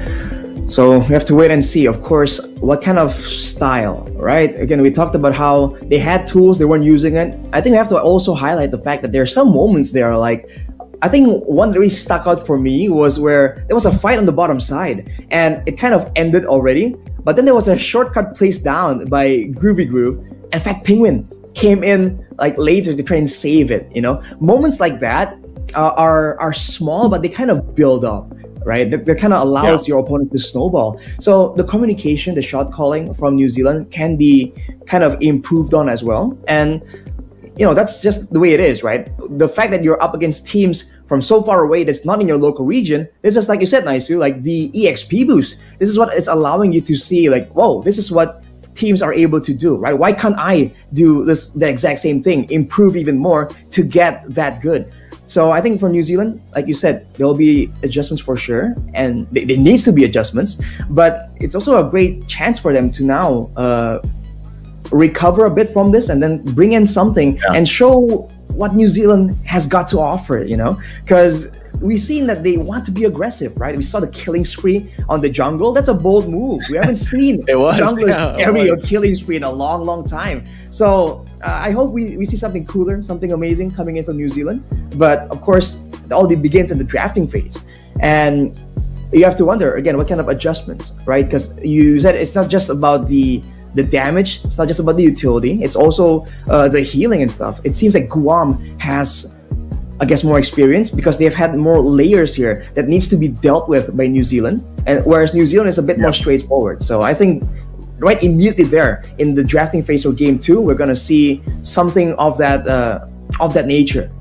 So we have to wait and see, of course, what kind of style, right? Again, we talked about how they had tools, they weren't using it. I think we have to also highlight the fact that there are some moments there, like, I think one that really stuck out for me was where there was a fight on the bottom side and it kind of ended already, but then there was a shortcut placed down by Groovy Groove. In fact, Penguin came in like later to try and save it. Moments like that are small, but they kind of build up, right? That kind of allows your opponents to snowball. So the communication, the shot calling from New Zealand can be kind of improved on as well. And that's just the way it is, right? The fact that you're up against teams from so far away that's not in your local region, it's just like you said, Naisu, like the EXP boost. This is what it's allowing you to see, like, whoa, this is what teams are able to do, right? Why can't I do the exact same thing, improve even more to get that good? So I think for New Zealand, like you said, there'll be adjustments for sure, and there needs to be adjustments, but it's also a great chance for them to now recover a bit from this and then bring in something and show what New Zealand has got to offer, because we've seen that they want to be aggressive, right? We saw the killing spree on the jungle. That's a bold move. We haven't seen junglers carry a killing spree in a long, long time. So I hope we see something cooler, something amazing coming in from New Zealand. But of course, it all begins in the drafting phase. And you have to wonder, again, what kind of adjustments, right? Because you said it's not just about the damage, it's not just about the utility, it's also the healing and stuff. It seems like Guam has I guess, more experience because they've had more layers here that needs to be dealt with by New Zealand, and whereas New Zealand is a bit more straightforward. So I think right immediately there in the drafting phase of Game 2, we're gonna see something of that nature.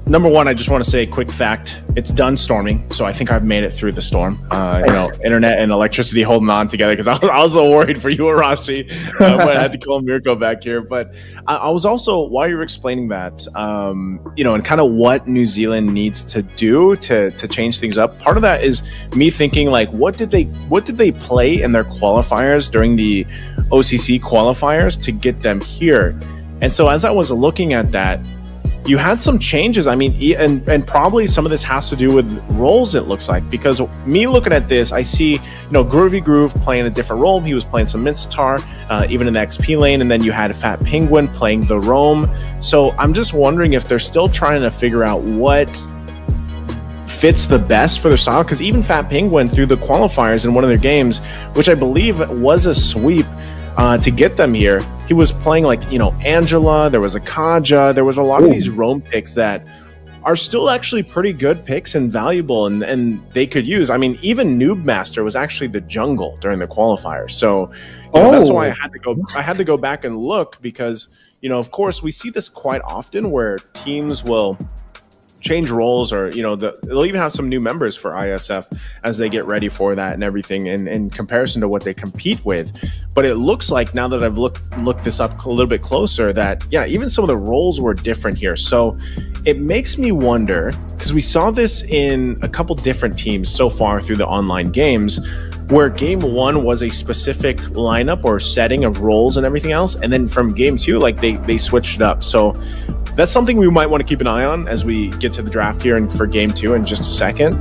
Number one, I just want to say a quick fact. It's done storming, so I think I've made it through the storm. Internet and electricity holding on together because I was so worried for you, Arashi, but I had to call Mirko back here. But I was also, while you were explaining that, and kind of what New Zealand needs to do to change things up. Part of that is me thinking like, what did they play in their qualifiers during the OCC qualifiers to get them here? And so as I was looking at that, you had some changes. I mean, and probably some of this has to do with roles, it looks like, because me looking at this, I see, Groovy Groove playing a different role. He was playing some Mincetar, even in the XP lane, and then you had Fat Penguin playing the roam. So I'm just wondering if they're still trying to figure out what fits the best for their style, because even Fat Penguin through the qualifiers in one of their games, which I believe was a sweep, to get them here, he was playing like, Angela, there was a Kaja, there was a lot of these roam picks that are still actually pretty good picks and valuable and they could use. I mean, even Noob Master was actually the jungle during the qualifiers. So that's why I had to go back and look because, of course, we see this quite often where teams will change roles or they'll even have some new members for ISF as they get ready for that and everything in comparison to what they compete with. But it looks like now that I've looked this up a little bit closer that even some of the roles were different here. So it makes me wonder, because we saw this in a couple different teams so far through the online games, where game 1 was a specific lineup or setting of roles and everything else, and then from game 2 like they switched it up. So that's something we might want to keep an eye on as we get to the draft here and for game 2 in just a second,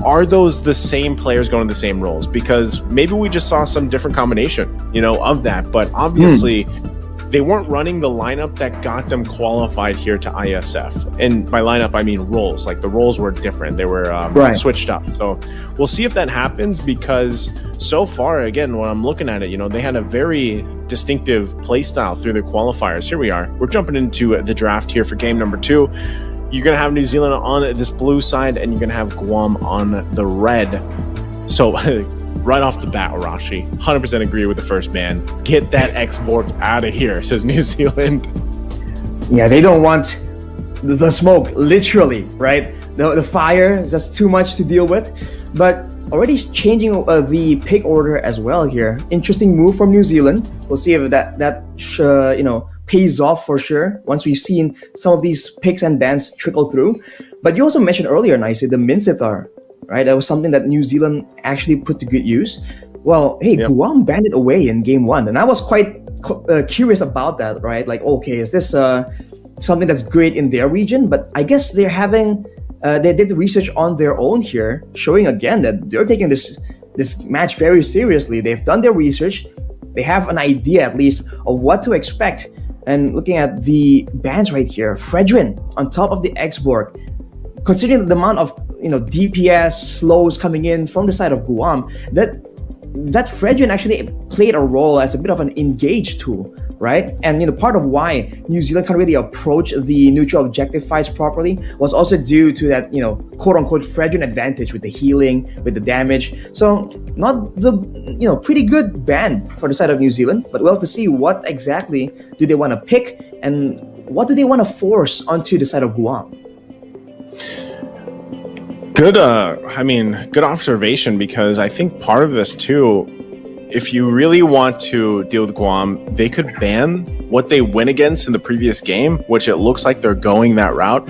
are those the same players going to the same roles? Because maybe we just saw some different combination, of that. But obviously, they weren't running the lineup that got them qualified here to ISF. And by lineup, I mean roles. Like the roles were different. They were switched up. So we'll see if that happens because so far, again, when I'm looking at it, they had a very distinctive play style through the qualifiers. Here we are. We're jumping into the draft here for game number 2. You're going to have New Zealand on this blue side and you're going to have Guam on the red. So right off the bat, Arashi, 100% agree with the first man. Get that export out of here, says New Zealand. Yeah, they don't want the smoke, literally, right? The fire is just too much to deal with. But already changing the pick order as well here. Interesting move from New Zealand. We'll see if that pays off for sure once we've seen some of these picks and bans trickle through. But you also mentioned earlier, Nicey, the Mincetar, right? That was something that New Zealand actually put to good use. Well, hey, Guam banned it away in game 1, and I was quite curious about that, right? Like, okay, is this something that's great in their region? But I guess they're having they did the research on their own here, showing again that they're taking this match very seriously. They've done their research. They have an idea at least of what to expect. And looking at the bans right here, Fredrin on top of the X-Borg, considering the amount of DPS slows coming in from the side of Guam, that Fredrin actually played a role as a bit of an engage tool, right? And part of why New Zealand can't really approach the neutral objective fights properly was also due to that quote-unquote Fredrin advantage with the healing, with the damage. So not the pretty good ban for the side of New Zealand, but we'll have to see what exactly do they want to pick and what do they want to force onto the side of Guam. Good observation, because I think part of this too, if you really want to deal with Guam, they could ban what they win against in the previous game, which it looks like they're going that route.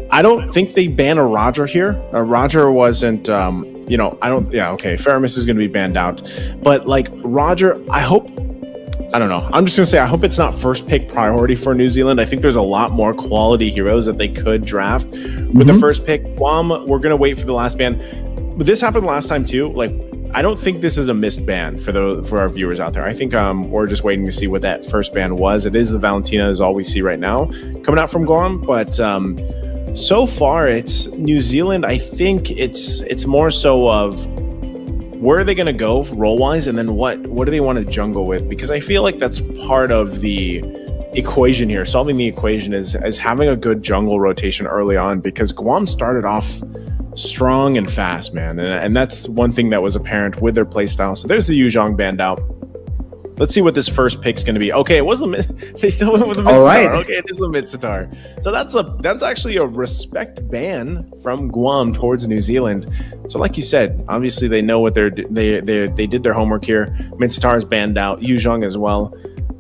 I don't think they ban a Roger here. Roger wasn't, Faramis is going to be banned out. But like Roger, I'm just going to say, I hope it's not first pick priority for New Zealand. I think there's a lot more quality heroes that they could draft with the first pick. Guam, we're going to wait for the last ban. But this happened last time too. Like, I don't think this is a missed ban for our viewers out there. I think we're just waiting to see what that first ban was. It is the Valentina is all we see right now coming out from Guam. But so far, it's New Zealand. I think it's more so of where are they going to go role-wise, and then what do they want to jungle with? Because I feel like that's part of the equation here, solving the equation is having a good jungle rotation early on, because Guam started off strong and fast, man. And that's one thing that was apparent with their playstyle. So there's the Yuzhong banned out. Let's see what this first pick's going to be. Okay, it was they still went with a mid-star. Right. Okay, it is a mid-star. So that's actually a respect ban from Guam towards New Zealand. So like you said, obviously they know what they did their homework here. Mid-star is banned out, Yuzhong as well.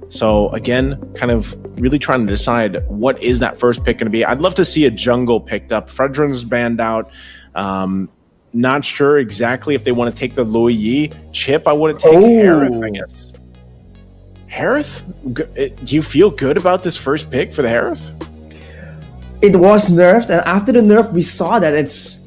So again, kind of really trying to decide what is that first pick going to be. I'd love to see a jungle picked up. Fredrin's banned out. Not sure exactly if they want to take the Lui Yi. Chip, I wouldn't take Harith, I guess. Harith? Do you feel good about this first pick for the Harith? It was nerfed, and after the nerf, we saw that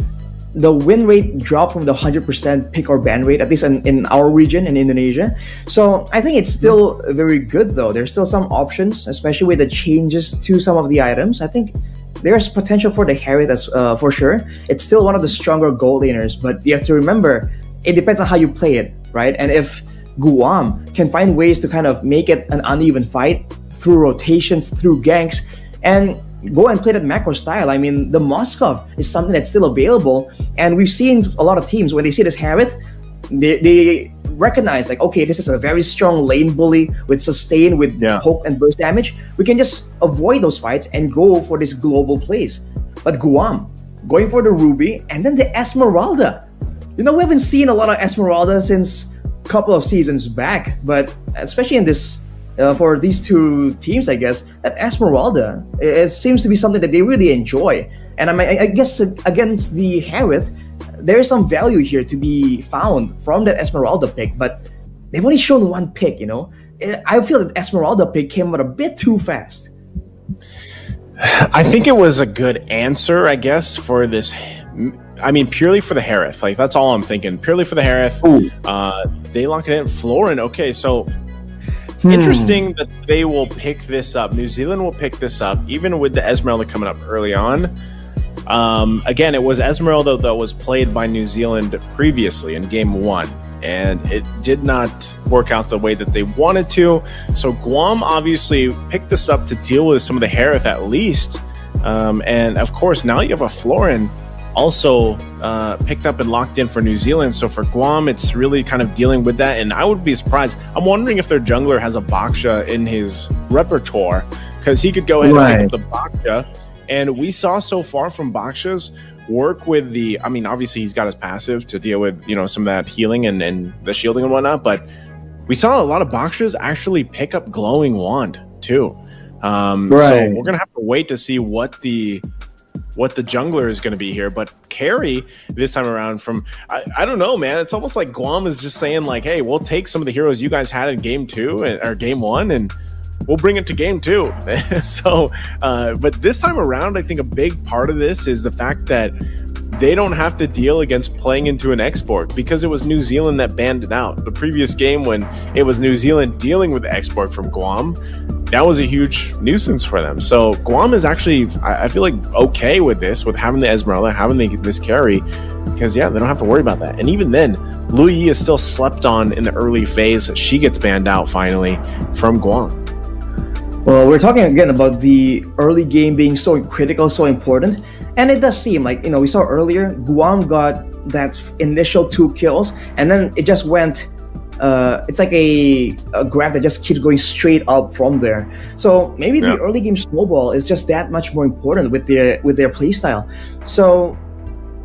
the win rate dropped from the 100% pick or ban rate, at least in our region in Indonesia. So I think it's still very good, though. There's still some options, especially with the changes to some of the items. I think there's potential for the Harith for sure. It's still one of the stronger gold laners, but you have to remember, it depends on how you play it, right? And if Guam can find ways to kind of make it an uneven fight through rotations, through ganks, and go and play that macro style. I mean, the Moskov is something that's still available, and we've seen a lot of teams when they see this Harith, they recognize like, okay, this is a very strong lane bully with sustain, with poke and burst damage. We can just avoid those fights and go for this global plays. But Guam going for the Ruby and then the Esmeralda. We haven't seen a lot of Esmeralda since couple of seasons back, but especially in this for these two teams, I guess that Esmeralda, it seems to be something that they really enjoy. And I guess against the Harith, there is some value here to be found from that Esmeralda pick, but they've only shown one pick. I feel that Esmeralda pick came out a bit too fast. I think it was a good answer, I guess, for this. I mean, purely for the Harith. Like, that's all I'm thinking. Purely for the Harith. They lock it in. Florin. Okay, so interesting that they will pick this up. New Zealand will pick this up, even with the Esmeralda coming up early on. Again, it was Esmeralda that was played by New Zealand previously in Game 1, and it did not work out the way that they wanted to. So Guam obviously picked this up to deal with some of the Harith at least. And, of course, now you have a Florin also picked up and locked in for New Zealand. So for Guam, it's really kind of dealing with that. And I would be surprised. I'm wondering if their jungler has a Baksha in his repertoire, because he could go ahead and pick up the Baksha. And we saw so far from Baksha's work with I mean, obviously he's got his passive to deal with, some of that healing and the shielding and whatnot. But we saw a lot of Bakshas actually pick up Glowing Wand too. So we're going to have to wait to see what the jungler is going to be here. But carry this time around from, I don't know, man. It's almost like Guam is just saying like, hey, we'll take some of the heroes you guys had in Game 2 or Game 1 and we'll bring it to Game 2. So, but this time around, I think a big part of this is the fact that they don't have to deal against playing into an export, because it was New Zealand that banned it out. The previous game, when it was New Zealand dealing with the export from Guam, that was a huge nuisance for them. So Guam is actually, I feel like, okay with this, with having the Esmeralda, having this carry, because they don't have to worry about that. And even then, Lui Yi is still slept on in the early phase. She gets banned out finally from Guam. Well, we're talking again about the early game being so critical, so important. And it does seem like, we saw earlier, Guam got that initial 2 kills, and then it just went, it's like a graph that just keeps going straight up from there. So maybe the early game snowball is just that much more important with their playstyle. So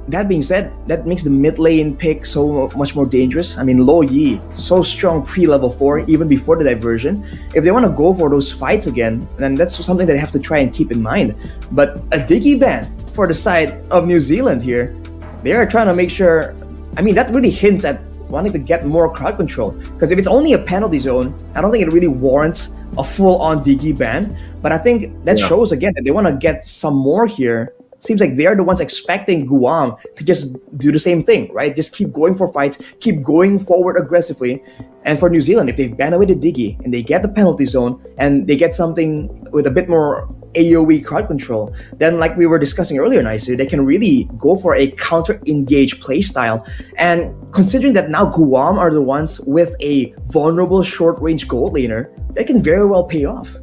that being said, that makes the mid lane pick so much more dangerous. I mean, Lui Yi, so strong pre-level 4, even before the diversion. If they want to go for those fights again, then that's something that they have to try and keep in mind. But a Diggy ban for the side of New Zealand here, they are trying to make sure, I mean, that really hints at wanting to get more crowd control. Because if it's only a penalty zone, I don't think it really warrants a full-on Diggy ban. But I think that shows again that they want to get some more here. Seems like they're the ones expecting Guam to just do the same thing, right? Just keep going for fights, keep going forward aggressively. And for New Zealand, if they ban away the Diggy and they get the penalty zone and they get something with a bit more AoE crowd control, then like we were discussing earlier, Naisu, they can really go for a counter-engage playstyle. And considering that now Guam are the ones with a vulnerable short-range gold laner, that can very well pay off.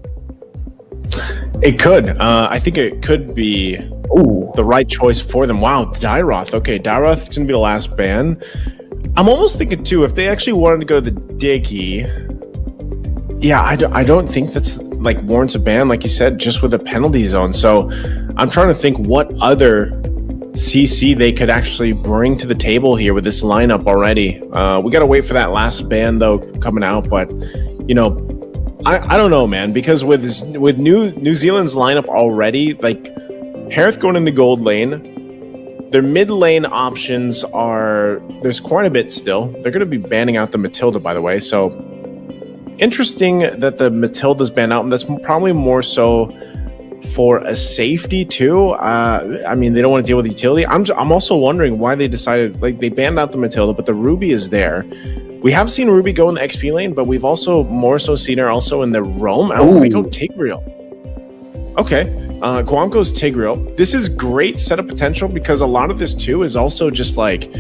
It could. I think it could be the right choice for them. Wow, Dairoth. Okay, Dairoth's going to be the last ban. I'm almost thinking, too, if they actually wanted to go to the Diggy, yeah, I don't think that's, like, warrants a ban, like you said, just with a penalty zone. So I'm trying to think what other CC they could actually bring to the table here with this lineup already. We got to wait for that last ban, though, coming out. But, you know, I don't know, man, because with New Zealand's lineup already, like Harith going in the gold lane, their mid lane options there's quite a bit still. They're going to be banning out the Matilda, by the way. So interesting that the Matilda's banned out, and that's probably more so for a safety too. I mean, they don't want to deal with utility. I'm also wondering why they decided, like, they banned out the Matilda, but the Ruby is there. We have seen Ruby go in the XP lane, but we've also more so seen her also in the roam. Oh, they go Tigreal. Okay, Guam goes Tigreal. This is great setup potential because a lot of this too is also just like,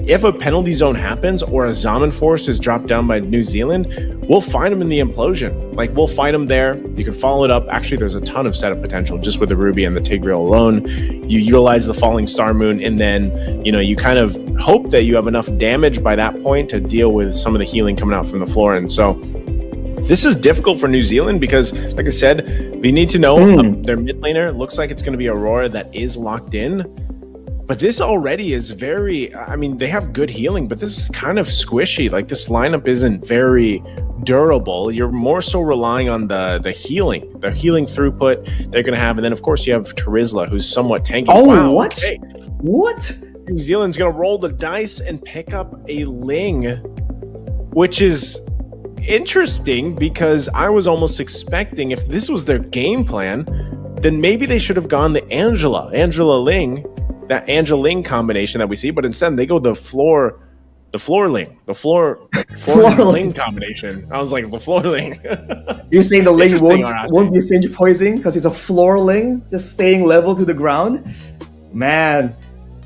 if a penalty zone happens or a Zaman Force is dropped down by New Zealand, we'll find them in the implosion. Like, we'll fight them there. You can follow it up. Actually, there's a ton of setup potential just with the Ruby and the Tigreal alone. You utilize the Falling Star Moon, and then, you know, you kind of hope that you have enough damage by that point to deal with some of the healing coming out from the floor. And so this is difficult for New Zealand because, like I said, we need to know their mid laner. Looks like it's going to be Aurora that is locked in. But this already is very, I mean, they have good healing, but this is kind of squishy. Like, this lineup isn't very durable. You're more so relying on the healing throughput they're going to have. And then, of course, you have Terizla, who's somewhat tanky. Oh, wow, what? Okay. What? New Zealand's going to roll the dice and pick up a Ling, which is interesting because I was almost expecting, if this was their game plan, then maybe they should have gone the Angela Ling, that Ling combination that we see, but instead they go the floor Ling combination. I was like, the floor Ling. You're saying the Ling won't be Finch poisoning because it's a floor Ling, just staying level to the ground? Man,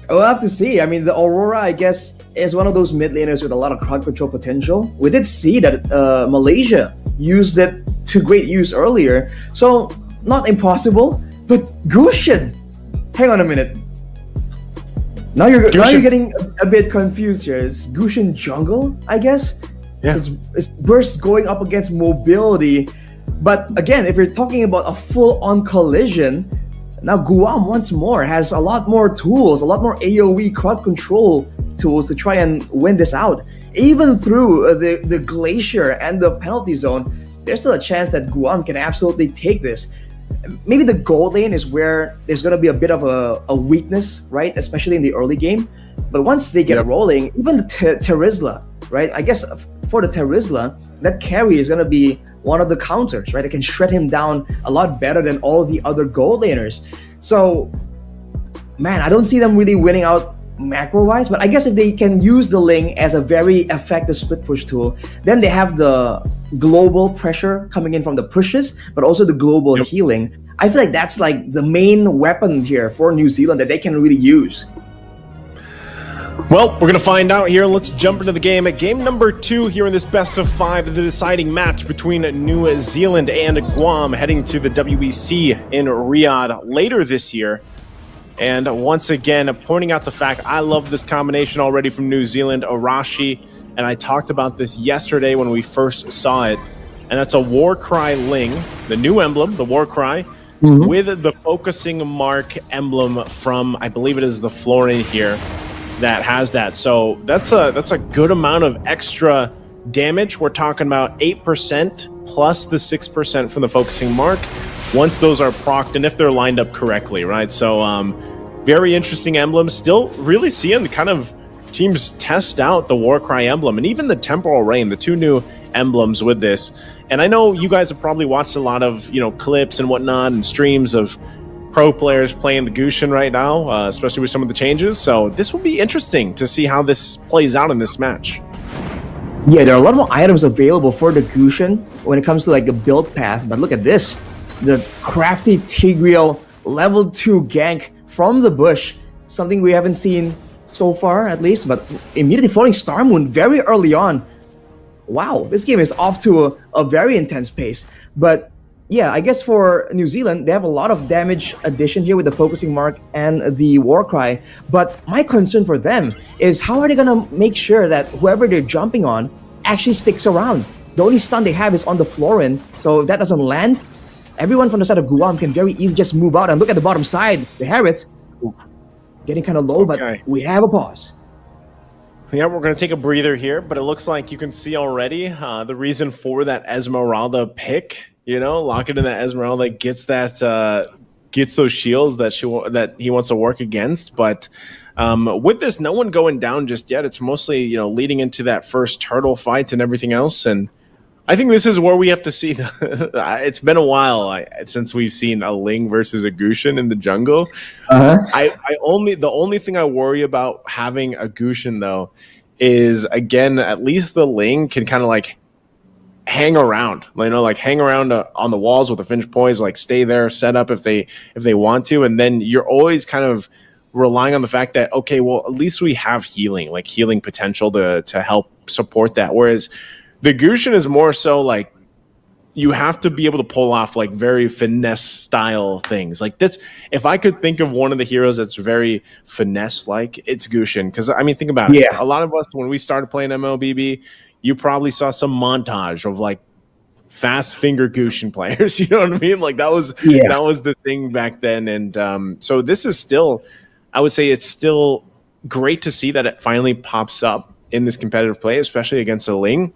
we'll have to see. I mean, the Aurora, I guess, is one of those mid laners with a lot of crowd control potential. We did see that Malaysia used it to great use earlier, so not impossible. But Gusion, hang on a minute. Now you're getting a bit confused here. Is Gusion jungle, I guess? Yeah. Is Burst going up against mobility? But again, if you're talking about a full-on collision, now Guam once more has a lot more tools, a lot more AoE crowd control tools to try and win this out. Even through the glacier and the penalty zone, there's still a chance that Guam can absolutely take this. Maybe the gold lane is where there's going to be a bit of a weakness, right? Especially in the early game. But once they get rolling, even the Terizla, right? I guess for the Terizla, that carry is going to be one of the counters, right? It can shred him down a lot better than all the other gold laners. So, man, I don't see them really winning out macro-wise, but I guess if they can use the Ling as a very effective split push tool, then they have the global pressure coming in from the pushes, but also the global healing. I feel like that's like the main weapon here for New Zealand that they can really use. Well, we're going to find out here. Let's jump into the game. Game number 2 here in this best of 5, the deciding match between New Zealand and Guam, heading to the WEC in Riyadh later this year. And once again, pointing out the fact, I love this combination already from New Zealand, Arashi, and I talked about this yesterday when we first saw it, and that's a Warcry Ling, the new emblem, the Warcry, with the focusing mark emblem from, I believe it is the Florin here, that has that. So that's a good amount of extra damage. We're talking about 8% plus the 6% from the focusing mark once those are procced and if they're lined up correctly, right? So very interesting emblem. Still really seeing the kind of teams test out the Warcry emblem and even the Temporal Rain, the 2 new emblems with this. And I know you guys have probably watched a lot of, clips and whatnot and streams of pro players playing the Gusion right now, especially with some of the changes. So this will be interesting to see how this plays out in this match. Yeah, there are a lot more items available for the Gusion when it comes to like the build path, but look at this. The crafty Tigreal level 2 gank from the bush, something we haven't seen so far at least, but immediately Falling Star Moon very early on. Wow, this game is off to a very intense pace. But yeah, I guess for New Zealand, they have a lot of damage addition here with the focusing mark and the war cry. But my concern for them is how are they gonna make sure that whoever they're jumping on actually sticks around? The only stun they have is on the Florin, so if that doesn't land, everyone from the side of Guam can very easily just move out. And look at the bottom side, the Harris, getting kind of low, but we have a pause. Yeah, we're going to take a breather here, but it looks like you can see already the reason for that Esmeralda pick. You know, lock it in that Esmeralda gets those shields that he wants to work against. But with this, no one going down just yet. It's mostly, you know, leading into that first turtle fight and everything else. And I think this is where we have to see. It's been a while since we've seen a Ling versus a Gushin in the jungle. The only thing I worry about having a Gushin though is, again, at least the Ling can kind of like hang around, you know, like hang around on the walls with a Finch Poise, like stay there, set up if they want to, and then you're always kind of relying on the fact that, okay, well, at least we have healing potential to help support that. Whereas the Gushin is more so like you have to be able to pull off like very finesse style things. Like that's, if I could think of one of the heroes that's very finesse like, it's Gushin. Because I mean, think about it. A lot of us, when we started playing MLBB, you probably saw some montage of like fast finger Gushin players. You know what I mean? Like that was the thing back then. And so this is still, I would say it's still great to see that it finally pops up in this competitive play, especially against a Ling.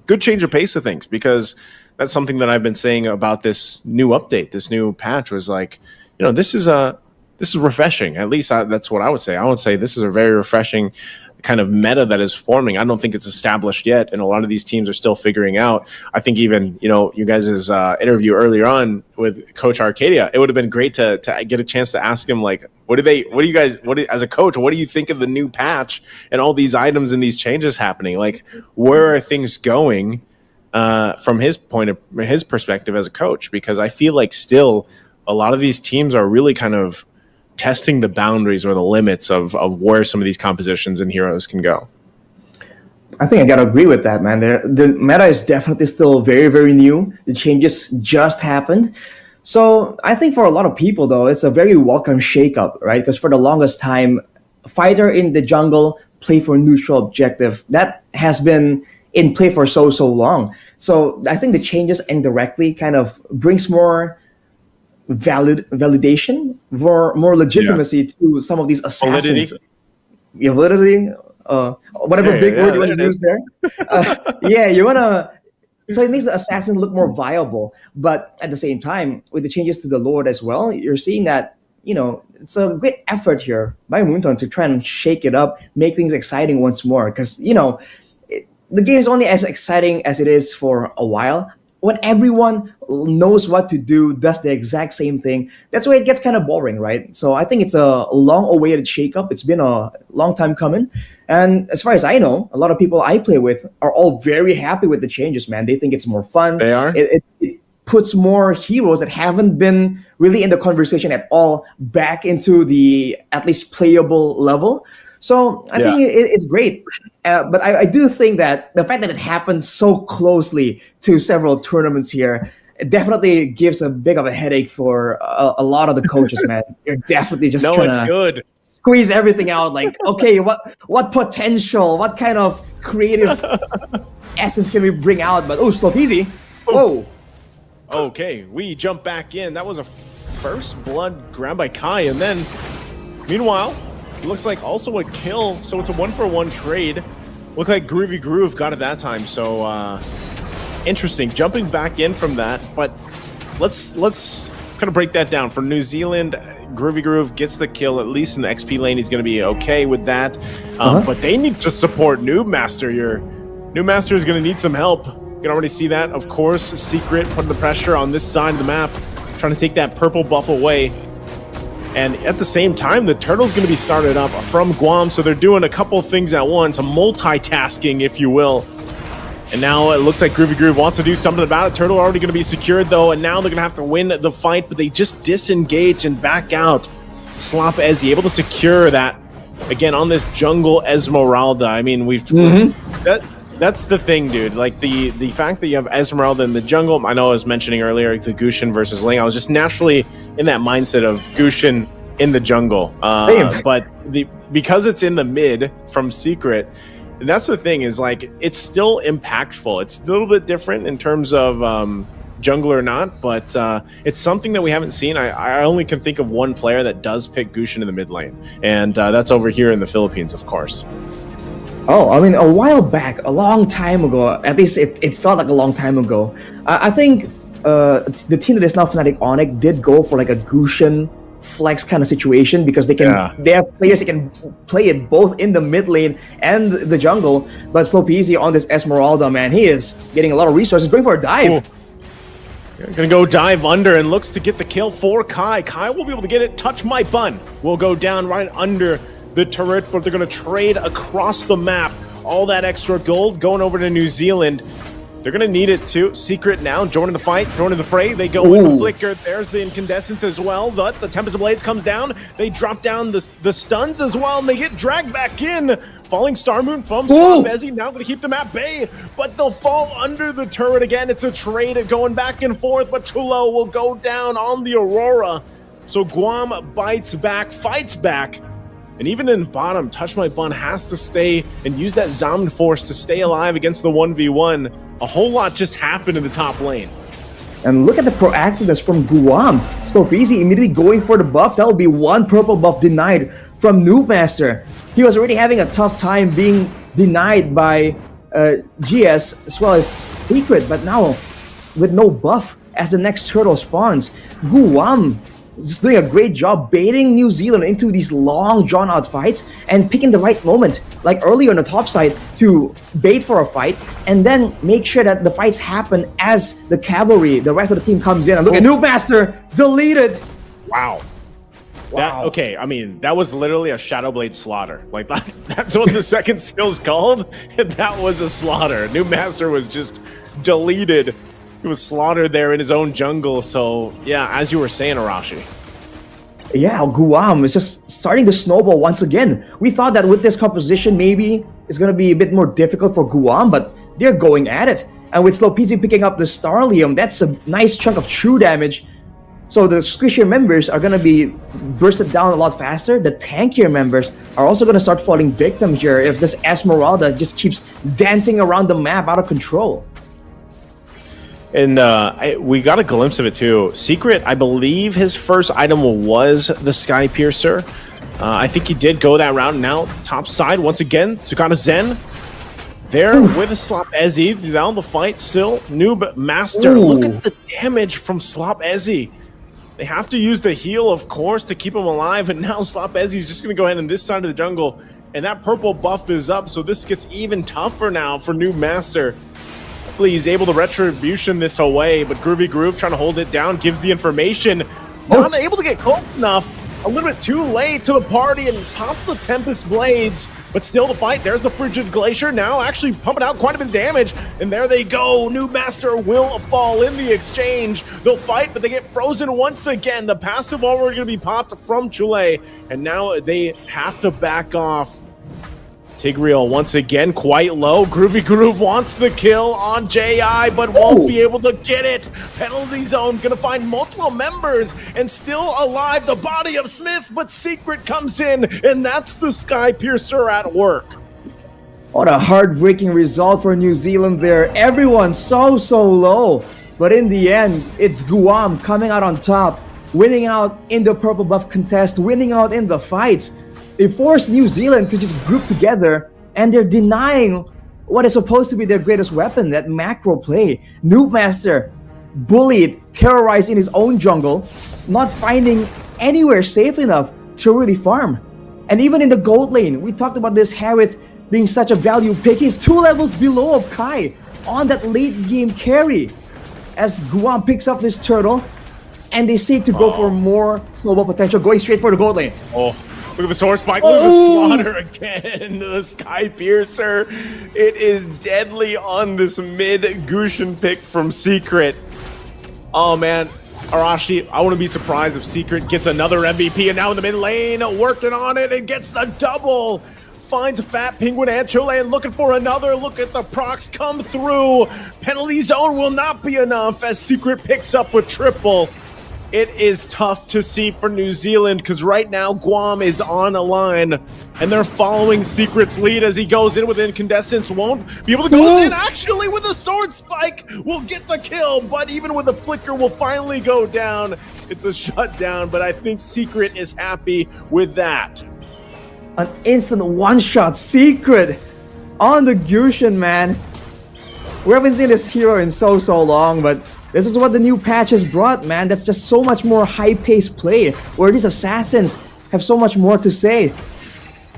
Good change of pace of things, because that's something that I've been saying about this new update, this new patch, was like, you know, this is refreshing. At least that's what I would say. I would say this is a very refreshing kind of meta that is forming. I don't think it's established yet, and a lot of these teams are still figuring out. I think even, you know, you guys' interview earlier on with Coach Arcadia, it would have been great to get a chance to ask him, like, as a coach, what do you think of the new patch and all these items and these changes happening? Like, where are things going from his perspective as a coach? Because I feel like still a lot of these teams are really kind of testing the boundaries or the limits of where some of these compositions and heroes can go. I think I gotta agree with that, man. The meta is definitely still very, very new. The changes just happened. So I think for a lot of people, though, it's a very welcome shakeup, right? Because for the longest time, fighter in the jungle, play for neutral objective, that has been in play for so long. So I think the changes indirectly kind of brings more validation, more legitimacy to some of these assassins. Validity, whatever big word you want to use there. You want to. So it makes the assassin look more viable, but at the same time, with the changes to the Lord as well, you're seeing that, you know, it's a great effort here by Moonton to try and shake it up, make things exciting once more. Because, you know, the game is only as exciting as it is for a while. When everyone knows what to do, does the exact same thing, that's where it gets kind of boring, right? So I think it's a long-awaited shakeup. It's been a long time coming. And as far as I know, a lot of people I play with are all very happy with the changes, man. They think it's more fun. They are. It puts more heroes that haven't been really in the conversation at all back into the at least playable level. So I think it's great. But I do think that the fact that it happened so closely to several tournaments here, it definitely gives a big of a headache for a lot of the coaches, man. You're definitely just trying to squeeze everything out. Like, okay, what potential, what kind of creative essence can we bring out? But, slow peasy. Whoa. Okay, we jump back in. That was a first blood grabbed by Kai. And then, meanwhile, it looks like also a kill, so it's a 1-for-1 trade. Looked like Groovy Groove got it that time, so interesting. Jumping back in from that, but let's kind of break that down. For New Zealand, Groovy Groove gets the kill, at least in the XP lane. He's going to be okay with that, but they need to support Noob Master here. Noob Master is going to need some help. You can already see that, of course. Secret putting the pressure on this side of the map, trying to take that purple buff away. And at the same time, the Turtle's going to be started up from Guam, so they're doing a couple things at once, a multitasking, if you will. And now it looks like Groovy Groove wants to do something about it. Turtle already going to be secured, though, and now they're going to have to win the fight, but they just disengage and back out. Slop Ezzy able to secure that, again, on this jungle Esmeralda. I mean, That's the thing, dude. Like the fact that you have Esmeralda in the jungle. I know I was mentioning earlier the Gushin versus Ling. I was just naturally in that mindset of Gushin in the jungle. But because it's in the mid from Secret, that's the thing is like it's still impactful. It's a little bit different in terms of jungle or not, but it's something that we haven't seen. I only can think of one player that does pick Gushin in the mid lane, and that's over here in the Philippines, of course. Oh, I mean, a while back, a long time ago, at least it felt like a long time ago, I think the team that is now Fnatic Onyx did go for like a Gushin flex kind of situation because they have players that can play it both in the mid lane and the jungle. But Slopeasy on this Esmeralda, man, he is getting a lot of resources, going for a dive. Gonna go dive under and looks to get the kill for Kai. Kai will be able to get it. Touch my bun will go down right under the turret, but they're going to trade across the map. All that extra gold going over to New Zealand. They're going to need it too. Secret now joining the fight, joining the fray. They go in the flicker. There's the incandescence as well. The Tempest of Blades comes down. They drop down the stuns as well, and they get dragged back in. Falling Star Moon from Bezzy now going to keep them at bay, but they'll fall under the turret again. It's a trade going back and forth, but Chulo will go down on the Aurora. So Guam bites back, fights back. And even in bottom, Touch My Bun has to stay and use that Zombied Force to stay alive against the 1v1. A whole lot just happened in the top lane. And look at the proactiveness from Guam. Slopeasy immediately going for the buff. That will be one purple buff denied from Noobmaster. He was already having a tough time being denied by GS as well as Secret, but now with no buff as the next turtle spawns, Guam just doing a great job baiting New Zealand into these long drawn-out fights and picking the right moment, like earlier on the top side, to bait for a fight and then make sure that the fights happen as the cavalry, the rest of the team comes in. And look at Noobmaster deleted. Wow. Okay, I mean, that was literally a Shadow Blade slaughter. Like, that's what the second skill's called, and that was a slaughter. Noobmaster was just deleted. He was slaughtered there in his own jungle. So, yeah, as you were saying, Arashi. Yeah, Guam is just starting to snowball once again. We thought that with this composition, maybe it's going to be a bit more difficult for Guam, but they're going at it. And with Slopeasy picking up the Starlium, that's a nice chunk of true damage. So the squishier members are going to be bursted down a lot faster. The tankier members are also going to start falling victim here if this Esmeralda just keeps dancing around the map out of control. And we got a glimpse of it too. Secret, I believe his first item was the Sky Piercer. I think he did go that route. Now, top side, once again, Sukana Zen there with a Slop Ezzy. Down the fight still. Noobmaster. Look at the damage from Slop Ezzy. They have to use the heal, of course, to keep him alive. And now Slop Ezzy is just going to go ahead on this side of the jungle. And that purple buff is up, so this gets even tougher now for Noobmaster. He's able to retribution this away, but Groovy Groove trying to hold it down, gives the information. Not able to get close enough. A little bit too late to the party and pops the Tempest Blades, but still the fight. There's the Frigid Glacier now actually pumping out quite a bit of damage, and there they go. Noobmaster will fall in the exchange. They'll fight, but they get frozen once again. The passive already going to be popped from Chule, and now they have to back off. Tigreal once again quite low. Groovy Groove wants the kill on JI, but won't be able to get it. Penalty zone gonna find multiple members and still alive. The body of Smith, but Secret comes in, and that's the Sky Piercer at work. What a heartbreaking result for New Zealand there. Everyone so low. But in the end, it's Guam coming out on top, winning out in the purple buff contest, winning out in the fight. They forced New Zealand to just group together, and they're denying what is supposed to be their greatest weapon, that macro play. Noobmaster bullied, terrorized in his own jungle, not finding anywhere safe enough to really farm. And even in the gold lane, we talked about this Harith being such a value pick. He's 2 levels below of Kai on that late game carry. As Guam picks up this turtle, and they seek to go for more snowball potential, going straight for the gold lane. Look at the sword spike, look at the slaughter again, the Sky Piercer. It is deadly on this mid Gushin pick from Secret. Oh man, Arashi, I wouldn't be surprised if Secret gets another MVP, and now in the mid lane, working on it and gets the double. finds Fat Penguin and Chilean looking for another. Look at the procs come through. Penalty zone will not be enough as Secret picks up with triple. It is tough to see for New Zealand because right now Guam is on a line and they're following Secret's lead as he goes in with Incandescence. Won't be able to go in actually with a sword spike. Will get the kill, but even with the flicker will finally go down. It's a shutdown, but I think Secret is happy with that. An instant one-shot Secret on the Gushin, man. We haven't seen this hero in so long, but this is what the new patch has brought, man. That's just so much more high-paced play, where these assassins have so much more to say.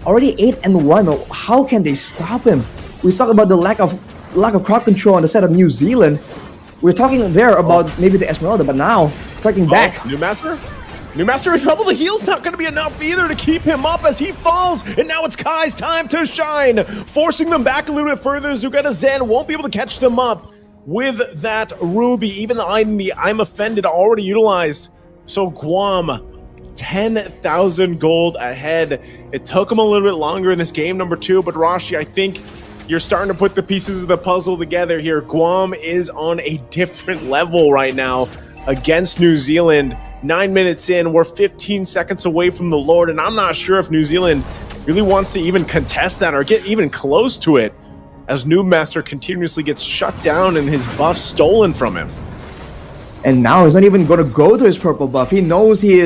Already 8-1, how can they stop him? We talk about the lack of crowd control on the side of New Zealand. We're talking there about maybe the Esmeralda, but now, striking back. New Master? New Master in trouble. The heal's not going to be enough either to keep him up as he falls. And now it's Kai's time to shine, forcing them back a little bit further. Zugeta Zen won't be able to catch them up with that Ruby. Even the I'm Offended already utilized. So Guam, 10,000 gold ahead. It took them a little bit longer in this game, number 2. But Rashi, I think you're starting to put the pieces of the puzzle together here. Guam is on a different level right now against New Zealand. 9 minutes in, we're 15 seconds away from the Lord, and I'm not sure if New Zealand really wants to even contest that or get even close to it, as New Master continuously gets shut down and his buff stolen from him. And now he's not even going to go to his purple buff. He knows he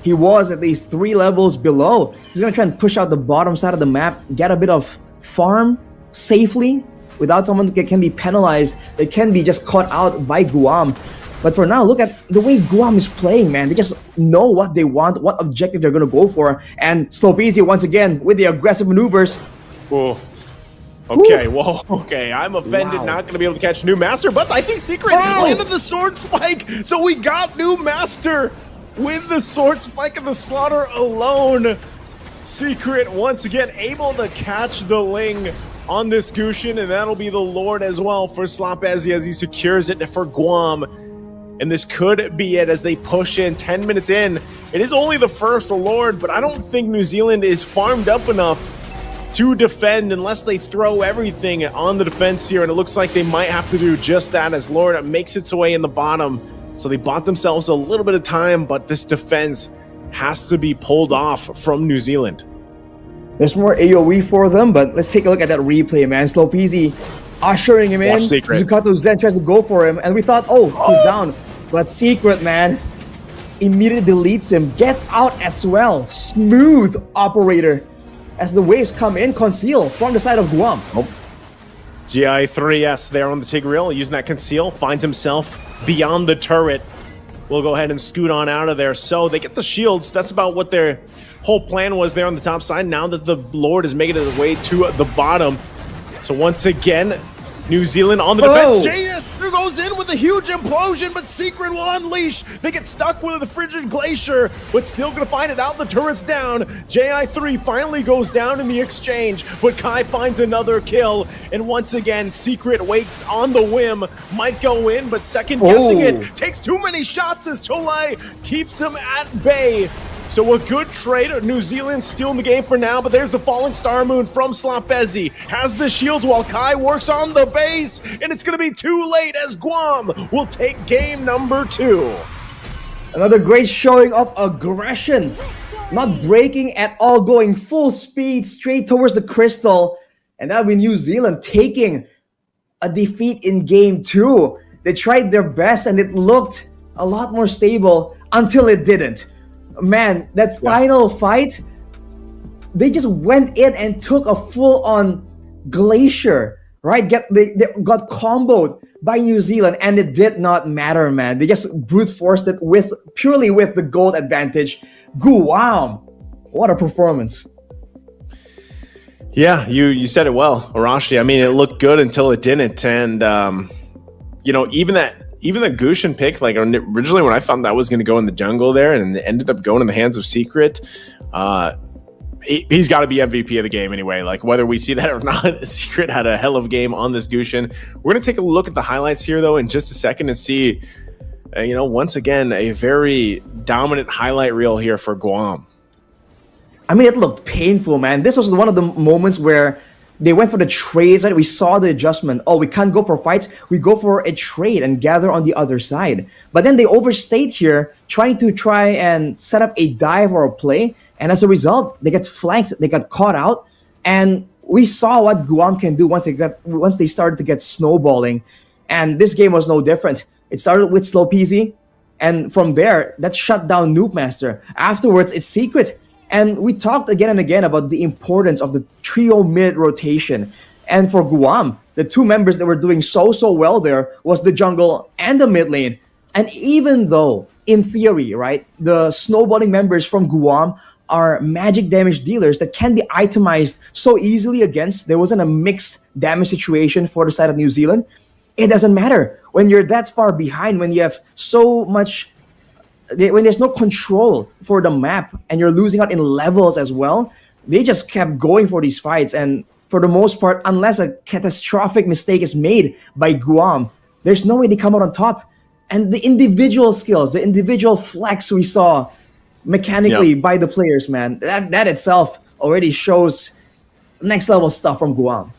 was at least 3 levels below. He's going to try and push out the bottom side of the map, get a bit of farm safely without someone that can be penalized. They can be just caught out by Guam. But for now, look at the way Guam is playing, man. They just know what they want, what objective they're going to go for. And Slopezy once again with the aggressive maneuvers. Whoa. Okay, whoa, okay. I'm Offended, not going to be able to catch New Master, but I think Secret landed the sword spike. So we got New Master with the sword spike and the slaughter alone. Secret once again able to catch the Ling on this Gushin, and that'll be the Lord as well for Slopezi as he secures it for Guam. And this could be it as they push in 10 minutes in. It is only the first Lord, but I don't think New Zealand is farmed up enough to defend unless they throw everything on the defense here. And it looks like they might have to do just that as Lord makes its way in the bottom. So they bought themselves a little bit of time, but this defense has to be pulled off from New Zealand. There's more AoE for them, but let's take a look at that replay, man. Slopezy ushering him in. Zukato Zen tries to go for him, and we thought, oh, he's down. But Secret, man, immediately deletes him, gets out as well. Smooth operator as the waves come in, conceal from the side of Guam. GI3S there on the Tigreal, using that conceal, finds himself beyond the turret. We'll go ahead and scoot on out of there. So they get the shields. That's about what their whole plan was there on the top side. Now that the Lord is making his way to the bottom. So once again, New Zealand on the defense. JS goes in with a huge implosion, but Secret will unleash. They get stuck with the frigid glacier, but still gonna find it out. The turret's down. JI3 finally goes down in the exchange, but Kai finds another kill. And once again, Secret waits on the whim. Might go in, but second guessing it. Takes too many shots as Chole keeps him at bay. So a good trade. New Zealand still in the game for now, but there's the falling star moon from Slopezi. Has the shields while Kai works on the base, and it's going to be too late as Guam will take game number 2. Another great showing of aggression. Not breaking at all, going full speed straight towards the crystal. And that'll be New Zealand taking a defeat in game 2. They tried their best and it looked a lot more stable until it didn't. Man, that final fight, they just went in and took a full-on glacier, right? They got comboed by New Zealand, and it did not matter, man. They just brute forced it purely with the gold advantage. Guam, what a performance! Yeah, you said it well, Arashi. I mean, it looked good until it didn't, and even the Gushin pick, like originally when I thought that was going to go in the jungle there and it ended up going in the hands of Secret, he's got to be MVP of the game anyway. Like whether we see that or not, Secret had a hell of a game on this Gushin. We're going to take a look at the highlights here though in just a second and see, once again, a very dominant highlight reel here for Guam. I mean, it looked painful, man. This was one of the moments where they went for the trades, right? We saw the adjustment. Oh, we can't go for fights. We go for a trade and gather on the other side. But then they overstayed here, trying to and set up a dive or a play. And as a result, they got flanked. They got caught out. And we saw what Guam can do once they started to get snowballing. And this game was no different. It started with Slow Peasy. And from there, that shut down Noob Master. Afterwards, it's Secret. And we talked again and again about the importance of the trio mid rotation. And for Guam, the two members that were doing so well there was the jungle and the mid lane. And even though, in theory, right, the snowballing members from Guam are magic damage dealers that can be itemized so easily against, there wasn't a mixed damage situation for the side of New Zealand. It doesn't matter. When you're that far behind, when you have so much, when there's no control for the map and you're losing out in levels as well, they just kept going for these fights. And for the most part, unless a catastrophic mistake is made by Guam, there's no way they come out on top. And the individual skills, the individual flex we saw mechanically by the players, man, that itself already shows next level stuff from Guam.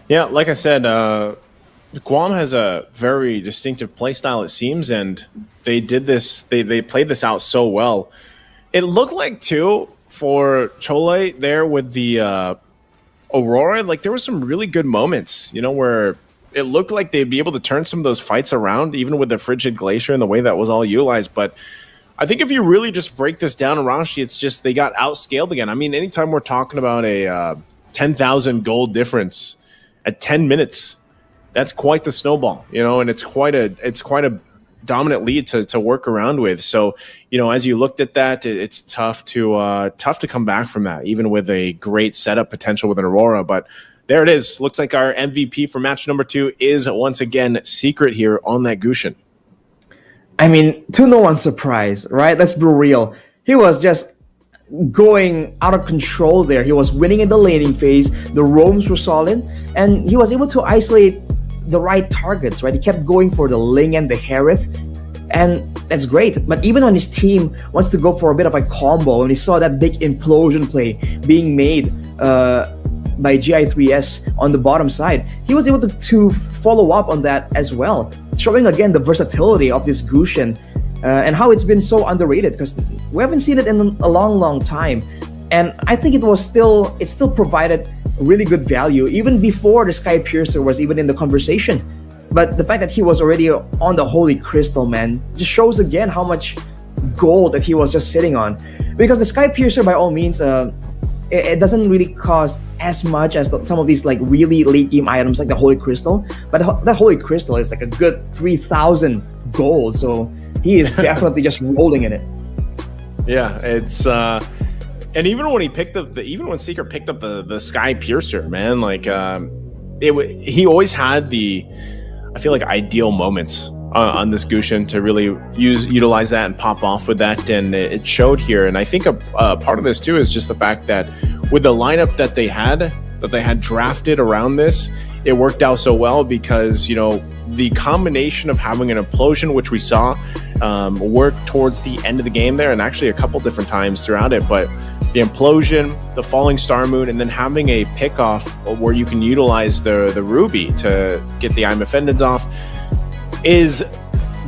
Yeah, like I said, Guam has a very distinctive playstyle, it seems, and they did this. They played this out so well. It looked like too for Chole there with the Aurora. Like there were some really good moments, where it looked like they'd be able to turn some of those fights around, even with the Frigid Glacier and the way that was all utilized. But I think if you really just break this down, Arashi, it's just they got outscaled again. I mean, anytime we're talking about a 10,000 gold difference at 10 minutes. That's quite the snowball, and it's quite a dominant lead to work around with. So, as you looked at that, it's tough to come back from that, even with a great setup potential with an Aurora. But there it is. Looks like our MVP for match number 2 is once again Secret here on that Gushin. I mean, to no one's surprise, right? Let's be real. He was just going out of control there. He was winning in the laning phase. The roams were solid, and he was able to isolate the right targets, right? He kept going for the Ling and the Harith, and that's great. But even when his team wants to go for a bit of a combo, and he saw that big implosion play being made by GI3S on the bottom side, he was able to follow up on that as well, showing again the versatility of this Gushin and how it's been so underrated, because we haven't seen it in a long time. And I think it still provided really good value even before the Sky Piercer was even in the conversation. But the fact that he was already on the Holy Crystal, man, just shows again how much gold that he was just sitting on. Because the Sky Piercer, by all means, it doesn't really cost as much as some of these like really late game items like the Holy Crystal. But the Holy Crystal is like a good 3,000 gold, so he is definitely just rolling in it. Yeah, it's and even when he picked up when Secret picked up the Sky Piercer, man, like he always had I feel like ideal moments on this Gushin to really utilize that and pop off with that, and it showed here. And I think a part of this too is just the fact that with the lineup that they had drafted around this, it worked out so well because the combination of having an implosion, which we saw work towards the end of the game there, and actually a couple different times throughout it, but the implosion, the falling star moon, and then having a pickoff where you can utilize the Ruby to get the IMFendeds off is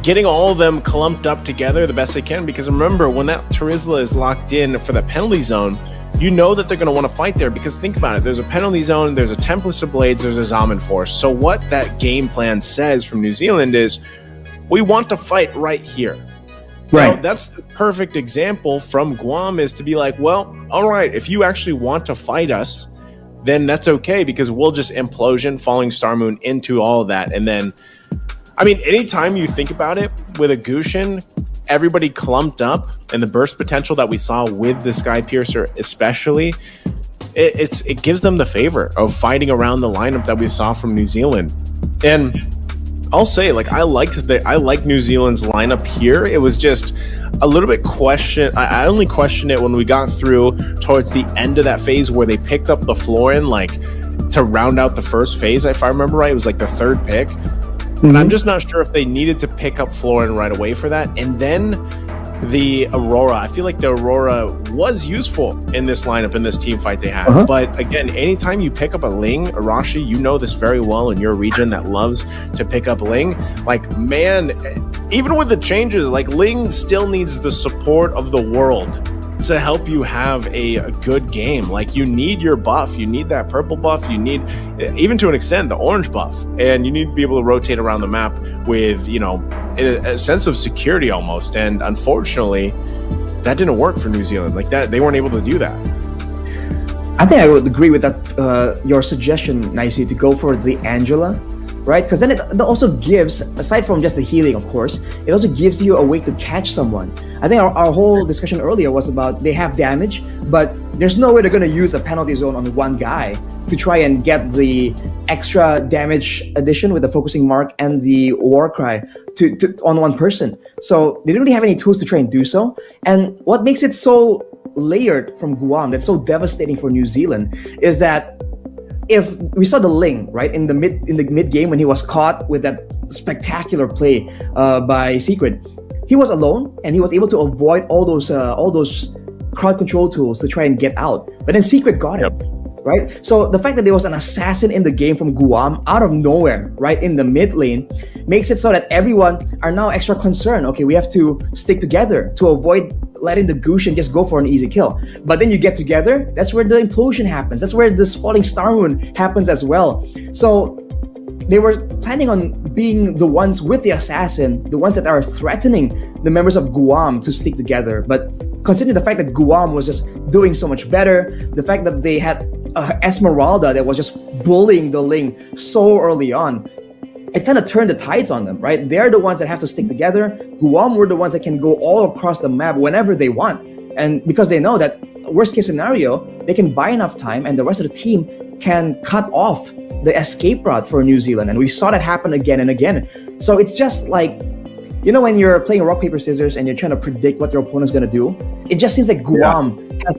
getting all of them clumped up together the best they can. Because remember, when that Terizla is locked in for the penalty zone, you know that they're going to want to fight there, because think about it. There's a penalty zone, there's a Tempest of Blades, there's a Zaman Force. So what that game plan says from New Zealand is, we want to fight right here. Right. Now, that's the perfect example from Guam, is to be like, well, all right, if you actually want to fight us, then that's okay, because we'll just implosion, falling star moon into all of that. And then, I mean, anytime you think about it with a Gushin, everybody clumped up, and the burst potential that we saw with the Sky Piercer especially, it gives them the favor of fighting around the lineup that we saw from New Zealand. And I'll say, like, I like New Zealand's lineup here. It was just a little bit I only questioned it when we got through towards the end of that phase where they picked up the Florin, like, to round out the first phase. If I remember right, it was like the third pick. And I'm just not sure if they needed to pick up Florin right away for that. And then the Aurora. I feel like the Aurora was useful in this lineup, in this team fight they had. But again, anytime you pick up a Ling, Arashi, you know this very well in your region that loves to pick up Ling. Like, man, even with the changes, like, Ling still needs the support of the world to help you have a good game. Like, you need your buff, you need that purple buff, you need, even to an extent, the orange buff, and you need to be able to rotate around the map with, you know, a sense of security almost. And unfortunately, that didn't work for New Zealand. Like, that, they weren't able to do that. I think I would agree with that, your suggestion, Nicey, to go for the Angela, right? Because then it also gives, aside from just the healing, of course, it also gives you a way to catch someone. I think our whole discussion earlier was about they have damage, but there's no way they're going to use a penalty zone on one guy to try and get the extra damage addition with the focusing mark and the war cry to on one person. So they didn't really have any tools to try and do so. And what makes it so layered from Guam, that's so devastating for New Zealand, is that if we saw the Ling, right, in the mid game when he was caught with that spectacular play by Secret, he was alone and he was able to avoid all those crowd control tools to try and get out. But then Secret got him, right? So the fact that there was an assassin in the game from Guam out of nowhere, right, in the mid lane, makes it so that everyone are now extra concerned. Okay, we have to stick together to avoid letting the Gushin just go for an easy kill. But then you get together, that's where the implosion happens. That's where this falling star moon happens as well. So they were planning on being the ones with the assassin, the ones that are threatening the members of Guam to stick together. But considering the fact that Guam was just doing so much better, the fact that they had Esmeralda that was just bullying the Ling so early on, it kind of turned the tides on them, right? They're the ones that have to stick together. Guam were the ones that can go all across the map whenever they want. And because they know that worst case scenario, they can buy enough time and the rest of the team can cut off the escape route for New Zealand. And we saw that happen again and again. So it's just like, you know, when you're playing rock, paper, scissors and you're trying to predict what your opponent's going to do, it just seems like Guam has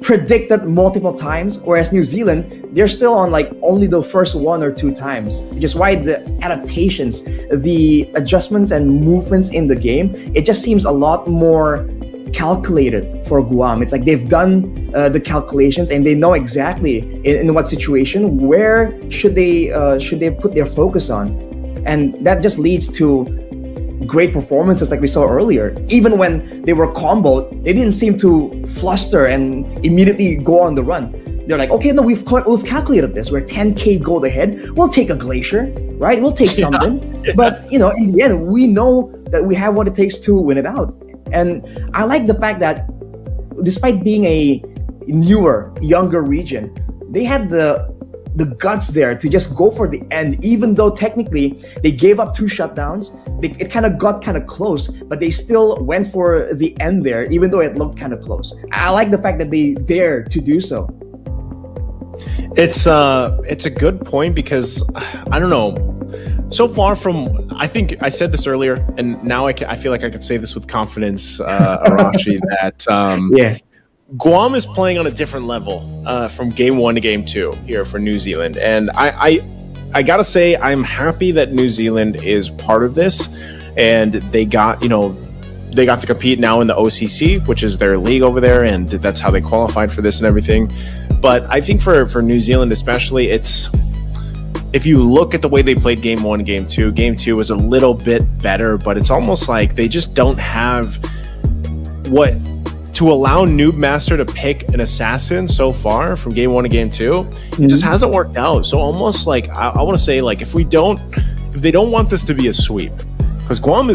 predicted multiple times, whereas New Zealand, they're still on like only the first one or two times, which is why the adaptations, the adjustments and movements in the game, it just seems a lot more calculated for Guam. It's like they've done the calculations and they know exactly in what situation, where should they put their focus on. And that just leads to great performances like we saw earlier. Even when they were comboed, they didn't seem to fluster and immediately go on the run. They're like, okay, no, we've calculated this. We're 10K gold ahead. We'll take a glacier, right? We'll take something. Yeah. But, you know, in the end, we know that we have what it takes to win it out. And I like the fact that despite being a newer, younger region, they had the guts there to just go for the end, even though technically they gave up 2 shutdowns. It kind of got kind of close, but they still went for the end there, even though it looked kind of close. I like the fact that they dared to do so. It's a good point because I don't know. So far from, I think I said this earlier, and now I feel like I could say this with confidence, Arashi, that Guam is playing on a different level from game 1 to game 2 here for New Zealand. And I gotta say, I'm happy that New Zealand is part of this, and they got to compete now in the OCC, which is their league over there, and that's how they qualified for this and everything. But I think for New Zealand especially, if you look at the way they played game 1 and game 2 was a little bit better, but it's almost like they just don't have what to allow Noob Master to pick an assassin so far from game 1 to game 2. It just hasn't worked out. So almost like I want to say, like, if they don't want this to be a sweep, because Guam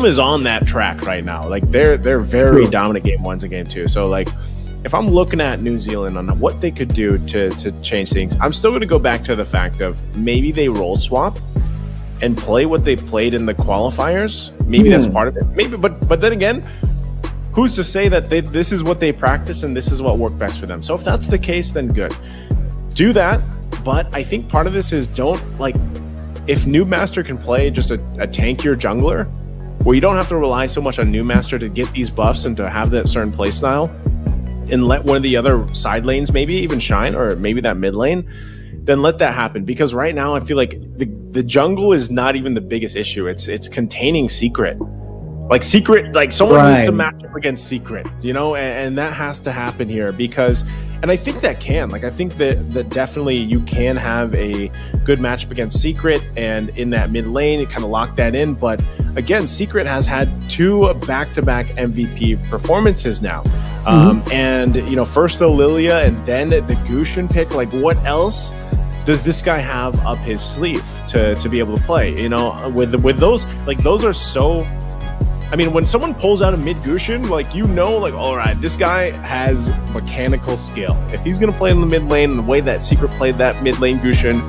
is on that track right now. Like they're very dominant game 1s and game 2. So like, if I'm looking at New Zealand on what they could do to change things, I'm still going to go back to the fact of maybe they role swap and play what they played in the qualifiers. Maybe that's part of it. Maybe, but then again, who's to say that this is what they practice and this is what worked best for them? So if that's the case, then good. Do that. But I think part of this is if Noob Master can play just a tankier jungler, where you don't have to rely so much on Noob Master to get these buffs and to have that certain play style, and let one of the other side lanes maybe even shine, or maybe that mid lane, then let that happen. Because right now I feel like the jungle is not even the biggest issue. It's containing Secret. Like Secret, like someone needs to Right. match up against Secret, and that has to happen here because, and I think that can, like, I think that definitely you can have a good matchup against Secret, and in that mid lane, you kind of lock that in. But again, Secret has had 2 back-to-back MVP performances now. And, first the Lilia and then the Gushin pick. Like, what else does this guy have up his sleeve to be able to play? With those, like, those are so. I mean, when someone pulls out a mid Gushin, like, all right, this guy has mechanical skill. If he's going to play in the mid lane and the way that Secret played that mid lane Gushin,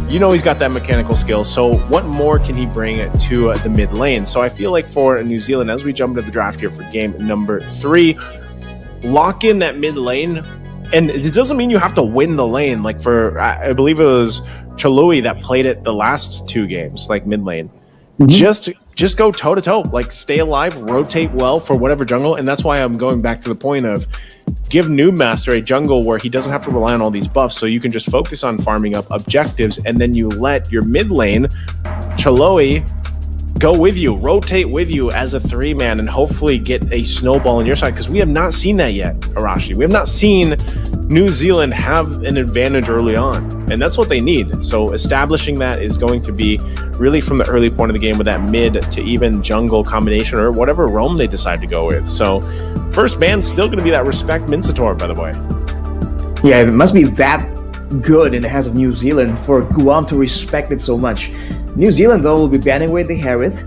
he's got that mechanical skill. So what more can he bring to the mid lane? So I feel like for New Zealand, as we jump into the draft here for game number 3, lock in that mid lane. And it doesn't mean you have to win the lane. Like I believe it was Chalui that played it the last 2 games, like mid lane. Just go toe to toe, like stay alive, rotate well for whatever jungle. And that's why I'm going back to the point of give Noob Master a jungle where he doesn't have to rely on all these buffs. So you can just focus on farming up objectives, and then you let your mid lane, Chaloi, go with you, rotate with you as a 3-man, and hopefully get a snowball on your side, because we have not seen that yet, Arashi. We have not seen New Zealand have an advantage early on, and that's what they need. So establishing that is going to be really from the early point of the game with that mid to even jungle combination or whatever roam they decide to go with. So first ban's still going to be that Respect Minsator, by the way. Yeah, it must be that good in the hands of New Zealand for Guam to respect it so much. New Zealand, though, will be banning away the Harith,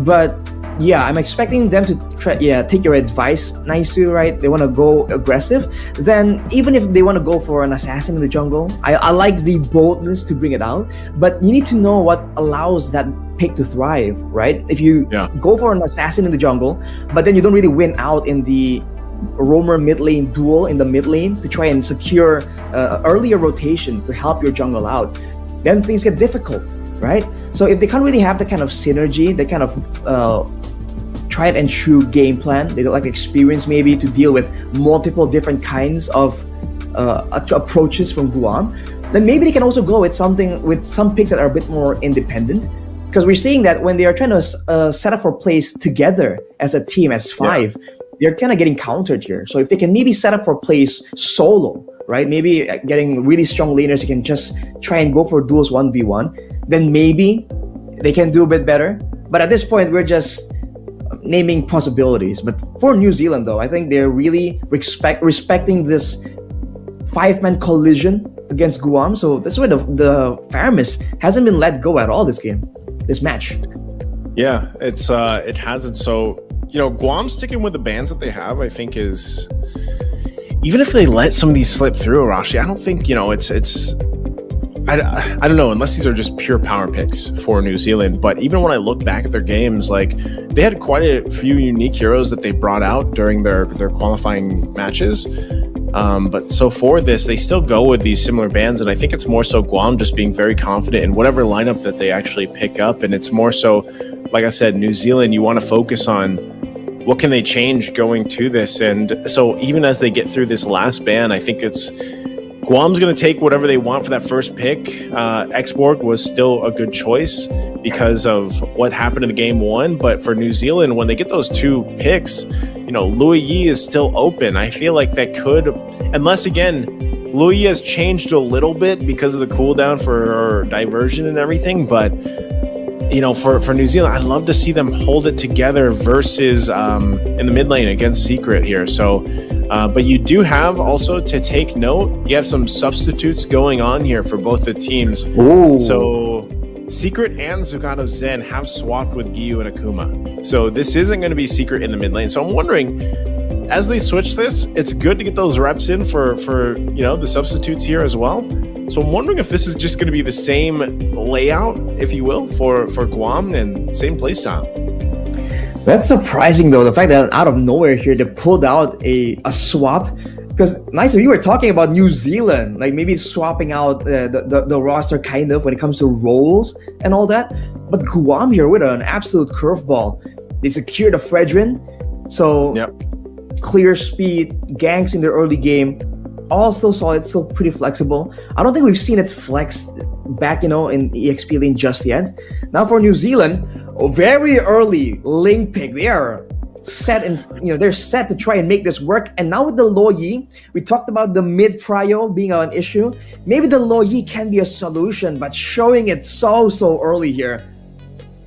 but yeah, I'm expecting them to take your advice nicely, right? They want to go aggressive. Then even if they want to go for an assassin in the jungle, I like the boldness to bring it out, but you need to know what allows that pick to thrive, right? If you go for an assassin in the jungle, but then you don't really win out in the roamer mid lane duel in the mid lane to try and secure earlier rotations to help your jungle out, then things get difficult, right? So if they can't really have the kind of synergy, the kind of tried and true game plan, they don't like experience maybe to deal with multiple different kinds of approaches from Guam, then maybe they can also go with some picks that are a bit more independent. Because we're seeing that when they are trying to set up for plays together as a team, as 5, they're kind of getting countered here. So if they can maybe set up for plays solo, right? Maybe getting really strong laners, you can just try and go for duels 1v1, then maybe they can do a bit better. But at this point, we're just naming possibilities. But for New Zealand, though, I think they're really respecting this 5-man collision against Guam. So that's why the Faramis hasn't been let go at all this match. Yeah, it hasn't. So, Guam sticking with the bans that they have, I think is, even if they let some of these slip through, Arashi, I don't think, I don't know, unless these are just pure power picks for New Zealand. But even when I look back at their games, like, they had quite a few unique heroes that they brought out during their qualifying matches. But so for this, they still go with these similar bans, and I think it's more so Guam just being very confident in whatever lineup that they actually pick up. And it's more so, like I said, New Zealand, you want to focus on what can they change going to this. And so even as they get through this last ban, I think it's Guam's going to take whatever they want for that first pick. Exborg was still a good choice because of what happened in the game 1. But for New Zealand, when they get those 2 picks, Louis Yi is still open. I feel like that could, unless again, Louis Yi has changed a little bit because of the cooldown for diversion and everything. But, for New Zealand, I'd love to see them hold it together versus in the mid lane against Secret here. So, but you do have also to take note, you have some substitutes going on here for both the teams. Ooh. So Secret and Zugato Zen have swapped with Giyu and Akuma. So this isn't going to be Secret in the mid lane. So I'm wondering, as they switch this, it's good to get those reps in for the substitutes here as well. So I'm wondering if this is just going to be the same layout, if you will, for Guam and same playstyle. That's surprising, though, the fact that out of nowhere here they pulled out a swap. Because Nicer, you were talking about New Zealand, like maybe swapping out the roster kind of when it comes to roles and all that. But Guam here with an absolute curveball. They secured the Fredrin, so clear speed, ganks in the early game, all still solid, still pretty flexible. I don't think we've seen it flex back, in EXP lane just yet. Now for New Zealand, very early lane pick. They are set and they're set to try and make this work. And now with the Lo Yi, we talked about the mid prio being an issue. Maybe the Lo Yi can be a solution, but showing it so early here,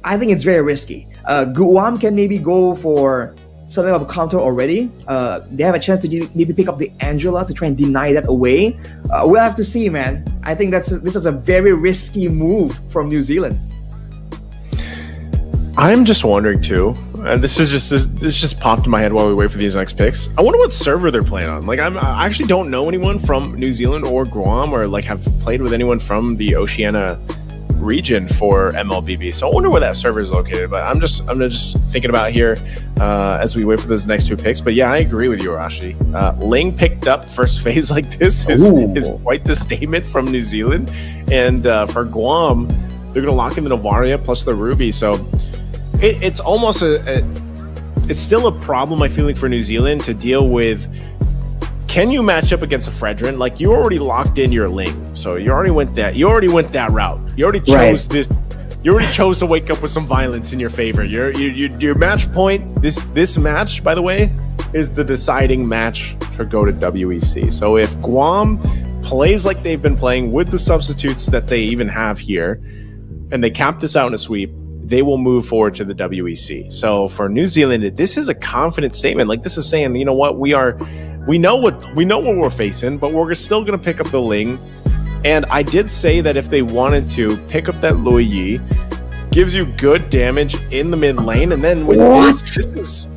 I think it's very risky. Guam can maybe go for something of a counter already. They have a chance to maybe pick up the Angela to try and deny that away. We'll have to see, man. I think this is a very risky move from New Zealand. I'm just wondering too, and this just popped in my head while we wait for these next picks. I wonder what server they're playing on. Like, I actually don't know anyone from New Zealand or Guam, or like have played with anyone from the Oceania region for MLBB. So I wonder where that server is located. But I'm just thinking about here as we wait for those next two picks. But yeah, I agree with you, Arashi. Ling picked up first phase like this is quite the statement from New Zealand, and for Guam, they're gonna lock in the Novaria plus the Ruby. So it's almost it's still a problem, I feel like, for New Zealand to deal with. Can you match up against a Fredrin? Like, you already locked in your Ling, so you already went that route. You already chose this. You already chose to wake up with some violence in your favor. Your match point. This match, by the way, is the deciding match to go to WEC. So if Guam plays like they've been playing with the substitutes that they even have here, and they cap this out in a sweep, they will move forward to the WEC. So for New Zealand, this is a confident statement. Like, this is saying, you know what, we know what we're facing, but we're still going to pick up the Ling. And I did say that if they wanted to pick up that Lo Yi, gives you good damage in the mid lane, and then with this is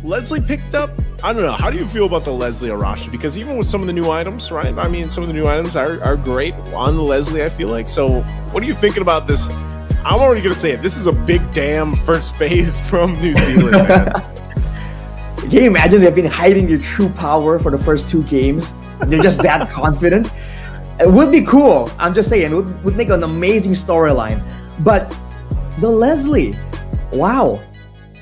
Leslie picked up. I don't know. How do you feel about the Leslie Arashi? Because even with some of the new items, right? I mean, some of the new items are great on the Leslie, I feel like. So what are you thinking about this? I'm already going to say it. This is a big damn first phase from New Zealand, man. Can you imagine they've been hiding their true power for the first two games? They're just that confident. It would be cool. I'm just saying, it would make an amazing storyline. But the Leslie, wow.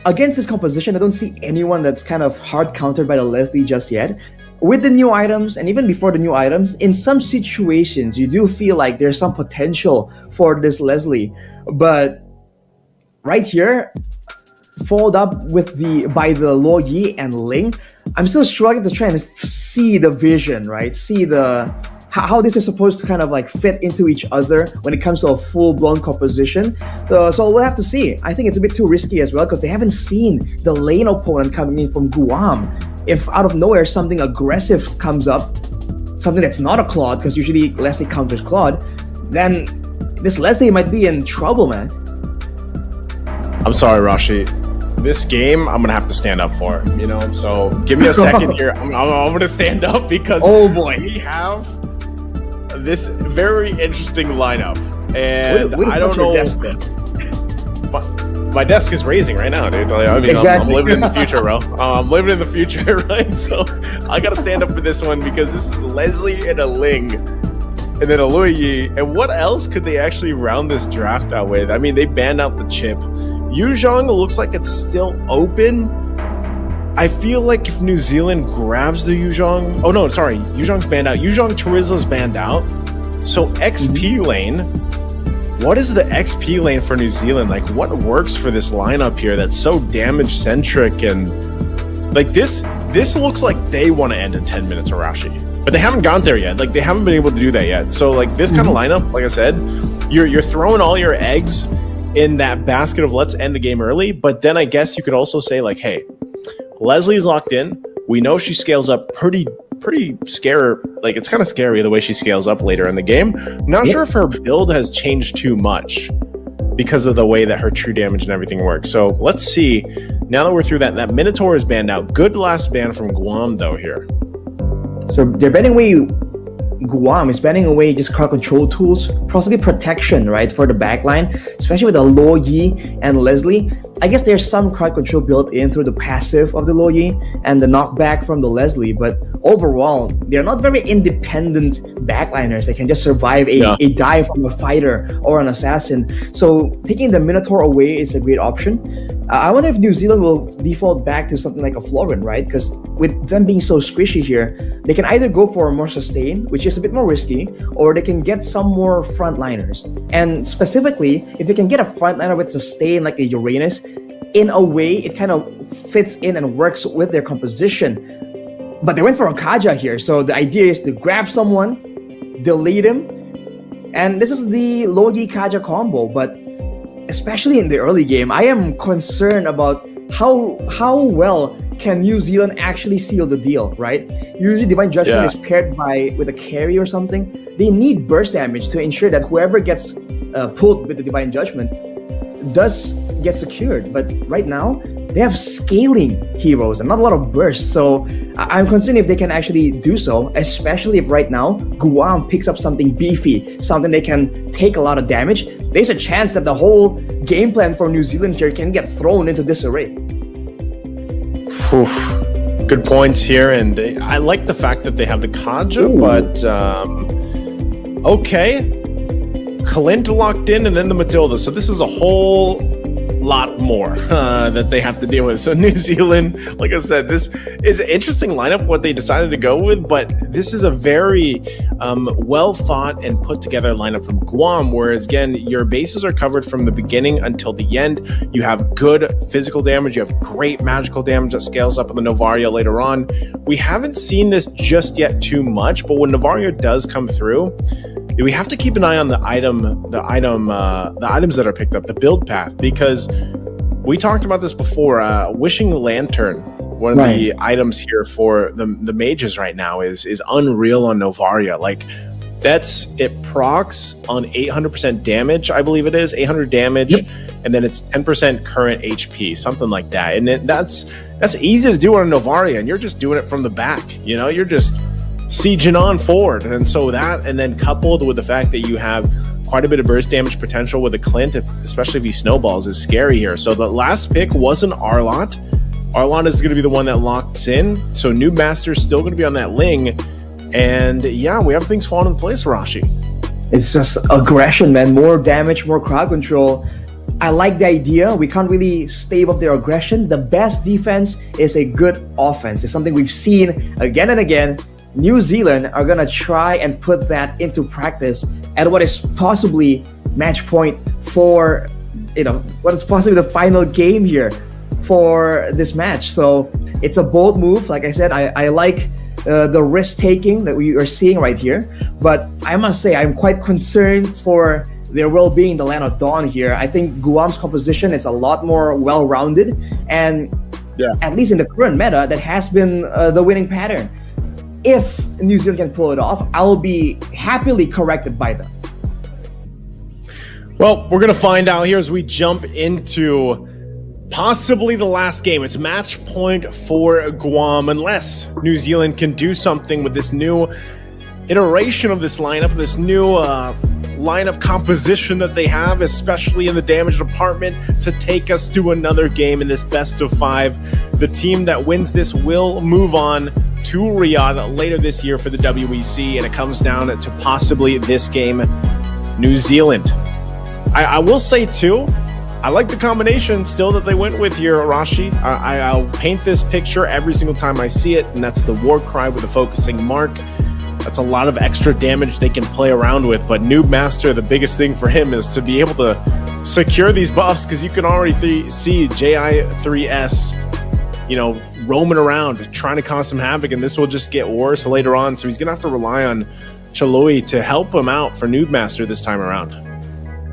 Against this composition, I don't see anyone that's kind of hard countered by the Leslie just yet. With the new items, and even before the new items, in some situations, you do feel like there's some potential for this Leslie. But right here, followed up by the Lo Yi and Ling, I'm still struggling to try and see the vision, right? See how this is supposed to kind of like fit into each other when it comes to a full-blown composition. So we'll have to see. I think it's a bit too risky as well because they haven't seen the lane opponent coming in from Guam. If out of nowhere something aggressive comes up, something that's not a Claude, because usually Leslie counters Claude, then this Leslie might be in trouble, man. I'm sorry, Rashi. This game, I'm gonna have to stand up for. So give me a second here. I'm gonna stand up because we have this very interesting lineup, and I don't know. My desk is raising right now, dude. I mean, exactly. I'm living in the future, bro. I'm living in the future, right? So I gotta stand up for this one because this is Leslie and a Ling, and then a Lo Yi. And what else could they actually round this draft out with? I mean, they banned out the chip. Yuzhong looks like it's still open. I feel like if New Zealand grabs the Yuzhong... Oh, no, sorry. Yuzhong's banned out. Yuzhong Charizla's banned out. So XP lane... What is the XP lane for New Zealand? Like, what works for this lineup here that's so damage-centric? And, like, this looks like they want to end in 10 minutes, Arashi. But they haven't gone there yet. Like, they haven't been able to do that yet. So, like, this kind of lineup, like I said, you're throwing all your eggs in that basket of let's end the game early. But then I guess you could also say, like, hey... Leslie's locked in. We know she scales up pretty scary. Like, it's kind of scary the way she scales up later in the game. I'm not sure if her build has changed too much because of the way that her true damage and everything works. So let's see. Now that we're through that Minotaur is banned out. Good last ban from Guam though here. So they're banning away. Guam is banning away just crowd control tools, possibly protection, right, for the backline, especially with the Lo Yi and Leslie. I guess there's some crowd control built in through the passive of the Loyi and the knockback from the Leslie, but overall, they're not very independent backliners. They can just survive a dive from a fighter or an assassin. So taking the Minotaur away is a great option. I wonder if New Zealand will default back to something like a Florin, right? Because with them being so squishy here, they can either go for a more sustain, which is a bit more risky, or they can get some more frontliners. And specifically, if they can get a frontliner with sustain like a Uranus, in a way, it kind of fits in and works with their composition. But they went for a Kaja here, so the idea is to grab someone, delete him, and this is the Logi Kaja combo. But especially in the early game, I am concerned about how well can New Zealand actually seal the deal, right? Usually Divine Judgment is paired with a carry or something. They need burst damage to ensure that whoever gets pulled with the Divine Judgment does get secured. But right now, they have scaling heroes and not a lot of bursts. So I'm concerned if they can actually do so, especially if right now Guam picks up something beefy, something they can take a lot of damage. There's a chance that the whole game plan for New Zealand here can get thrown into disarray. Oof. Good points here, and I like the fact that they have the Kaja, but okay. Clint locked in, and then the Matilda. So this is a whole lot more that they have to deal with. So New Zealand, like I said, this is an interesting lineup, what they decided to go with, but this is a very well thought and put together lineup from Guam, whereas again, your bases are covered from the beginning until the end. You have good physical damage, you have great magical damage that scales up in the Novaria later on. We haven't seen this just yet too much, but when Novaria does come through, we have to keep an eye on the items that are picked up, the build path, because we talked about this before. Wishing Lantern, one of the items here for the mages right now, is unreal on Novaria. Like it procs on 800% damage, I believe it is 800 damage, and then it's 10% current HP, something like that. And that's easy to do on a Novaria, and you're just doing it from the back. You know, you're just sieging on forward, and so that, and then coupled with the fact that you have quite a bit of burst damage potential with a Clint, especially if he snowballs, is scary here. So the last pick wasn't Arlott. Arlott is going to be the one that locks in. So Noob Master's still going to be on that Ling, and yeah, we have things falling in place, Rashi. It's just aggression, man. More damage, more crowd control. I like the idea. We can't really stave off their aggression. The best defense is a good offense. It's something we've seen again and again. New Zealand are going to try and put that into practice at what is possibly match point for, what is possibly the final game here for this match. So it's a bold move. Like I said, I like the risk taking that we are seeing right here. But I must say, I'm quite concerned for their well-being in the Land of Dawn here. I think Guam's composition is a lot more well-rounded, and at least in the current meta, that has been the winning pattern. If New Zealand can pull it off, I'll be happily corrected by them. Well, we're going to find out here as we jump into possibly the last game. It's match point for Guam, unless New Zealand can do something with this new iteration of this lineup, this new lineup composition that they have, especially in the damage department, to take us to another game in this best of 5. The team that wins this will move on to Riyadh later this year for the WEC, and it comes down to possibly this game, New Zealand. I will say too, I like the combination still that they went with here, Arashi. I'll paint this picture every single time I see it, and that's the war cry with a focusing mark. That's a lot of extra damage they can play around with, but Noob Master, the biggest thing for him is to be able to secure these buffs, because you can already see JI3S, roaming around, trying to cause some havoc, and this will just get worse later on. So he's going to have to rely on Chalui to help him out for Noob Master this time around.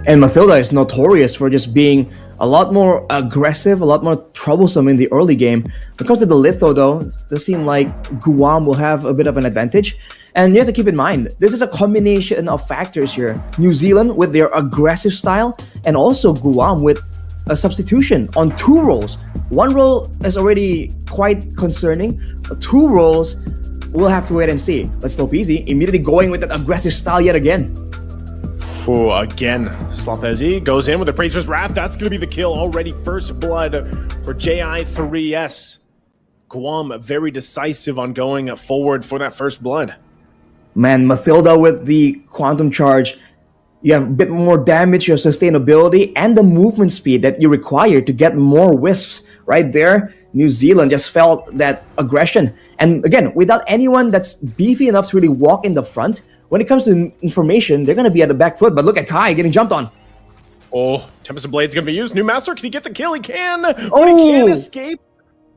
And Matilda is notorious for just being a lot more aggressive, a lot more troublesome in the early game. When it comes to the Litho, though, it does seem like Guam will have a bit of an advantage. And you have to keep in mind, this is a combination of factors here. New Zealand with their aggressive style, and also Guam with a substitution on 2 roles. 1 role is already quite concerning. 2 roles, we'll have to wait and see. But still easy, immediately going with that aggressive style yet again. Ooh, again, Slopezi goes in with the Praetor's Wrath. That's going to be the kill already. First blood for JI3S. Guam very decisive on going forward for that first blood. Man, Mathilda with the Quantum Charge, you have a bit more damage, your sustainability, and the movement speed that you require to get more wisps. Right there, New Zealand just felt that aggression. And again, without anyone that's beefy enough to really walk in the front, when it comes to information, they're going to be at the back foot. But look at Kai getting jumped on. Oh, Tempest of Blades going to be used. New Master, can he get the kill? He can, but he can't escape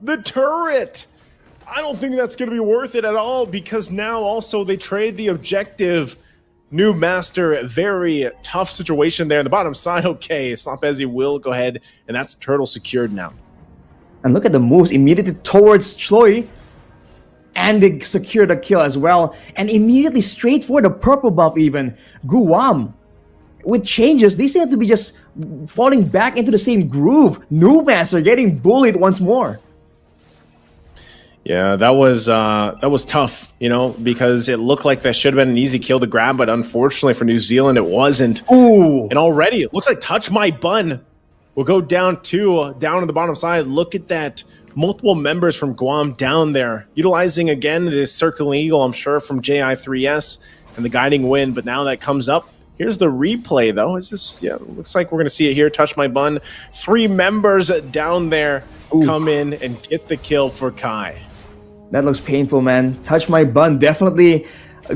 the turret. I don't think that's going to be worth it at all, because now also they trade the objective. New Master, very tough situation there in the bottom side. Okay, Slopezi will go ahead, and that's turtle secured now. And look at the moves immediately towards Chloe. And they secure the kill as well. And immediately straight for the purple buff even. Guam, with changes, they seem to be just falling back into the same groove. New Master getting bullied once more. Yeah, that was tough, you know, because it looked like that should have been an easy kill to grab, but unfortunately for New Zealand, it wasn't. Ooh. And already, it looks like Touch My Bun will go down on the bottom side. Look at that. Multiple members from Guam down there, utilizing again this Circling Eagle, I'm sure, from JI3S and the Guiding Wind, but now that comes up. Here's the replay, though. Is this, yeah, looks like we're going to see it here. Touch My Bun. 3 members down there come in and get the kill for Kai. That looks painful, man. Touch My Bun definitely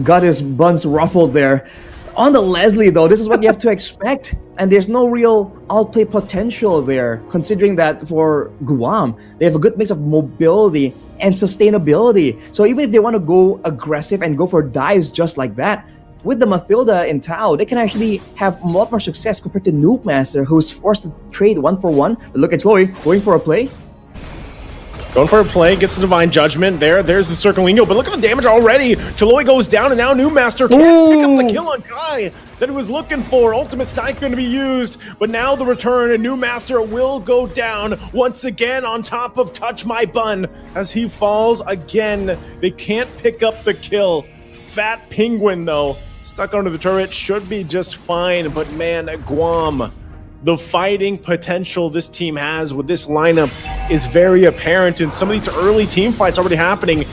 got his buns ruffled there. On the Leslie, though, this is what you have to expect. And there's no real outplay potential there, considering that for Guam, they have a good mix of mobility and sustainability. So even if they want to go aggressive and go for dives just like that, with the Mathilda in Tau, they can actually have a lot more success compared to Noob Master, who's forced to trade 1-for-1. But look at Chloe going for a play. Going for a play, gets the Divine Judgment. There's the Circling Eagle, but look at the damage already. Chloe goes down, and now New Master can't pick up the kill on Kai that he was looking for. Ultimate Strike going to be used, but now the return, and New Master will go down once again on top of Touch My Bun as he falls again. They can't pick up the kill. Fat Penguin, though, stuck under the turret, should be just fine, but man, Guam, the fighting potential this team has with this lineup is very apparent, and some of these early team fights already happening.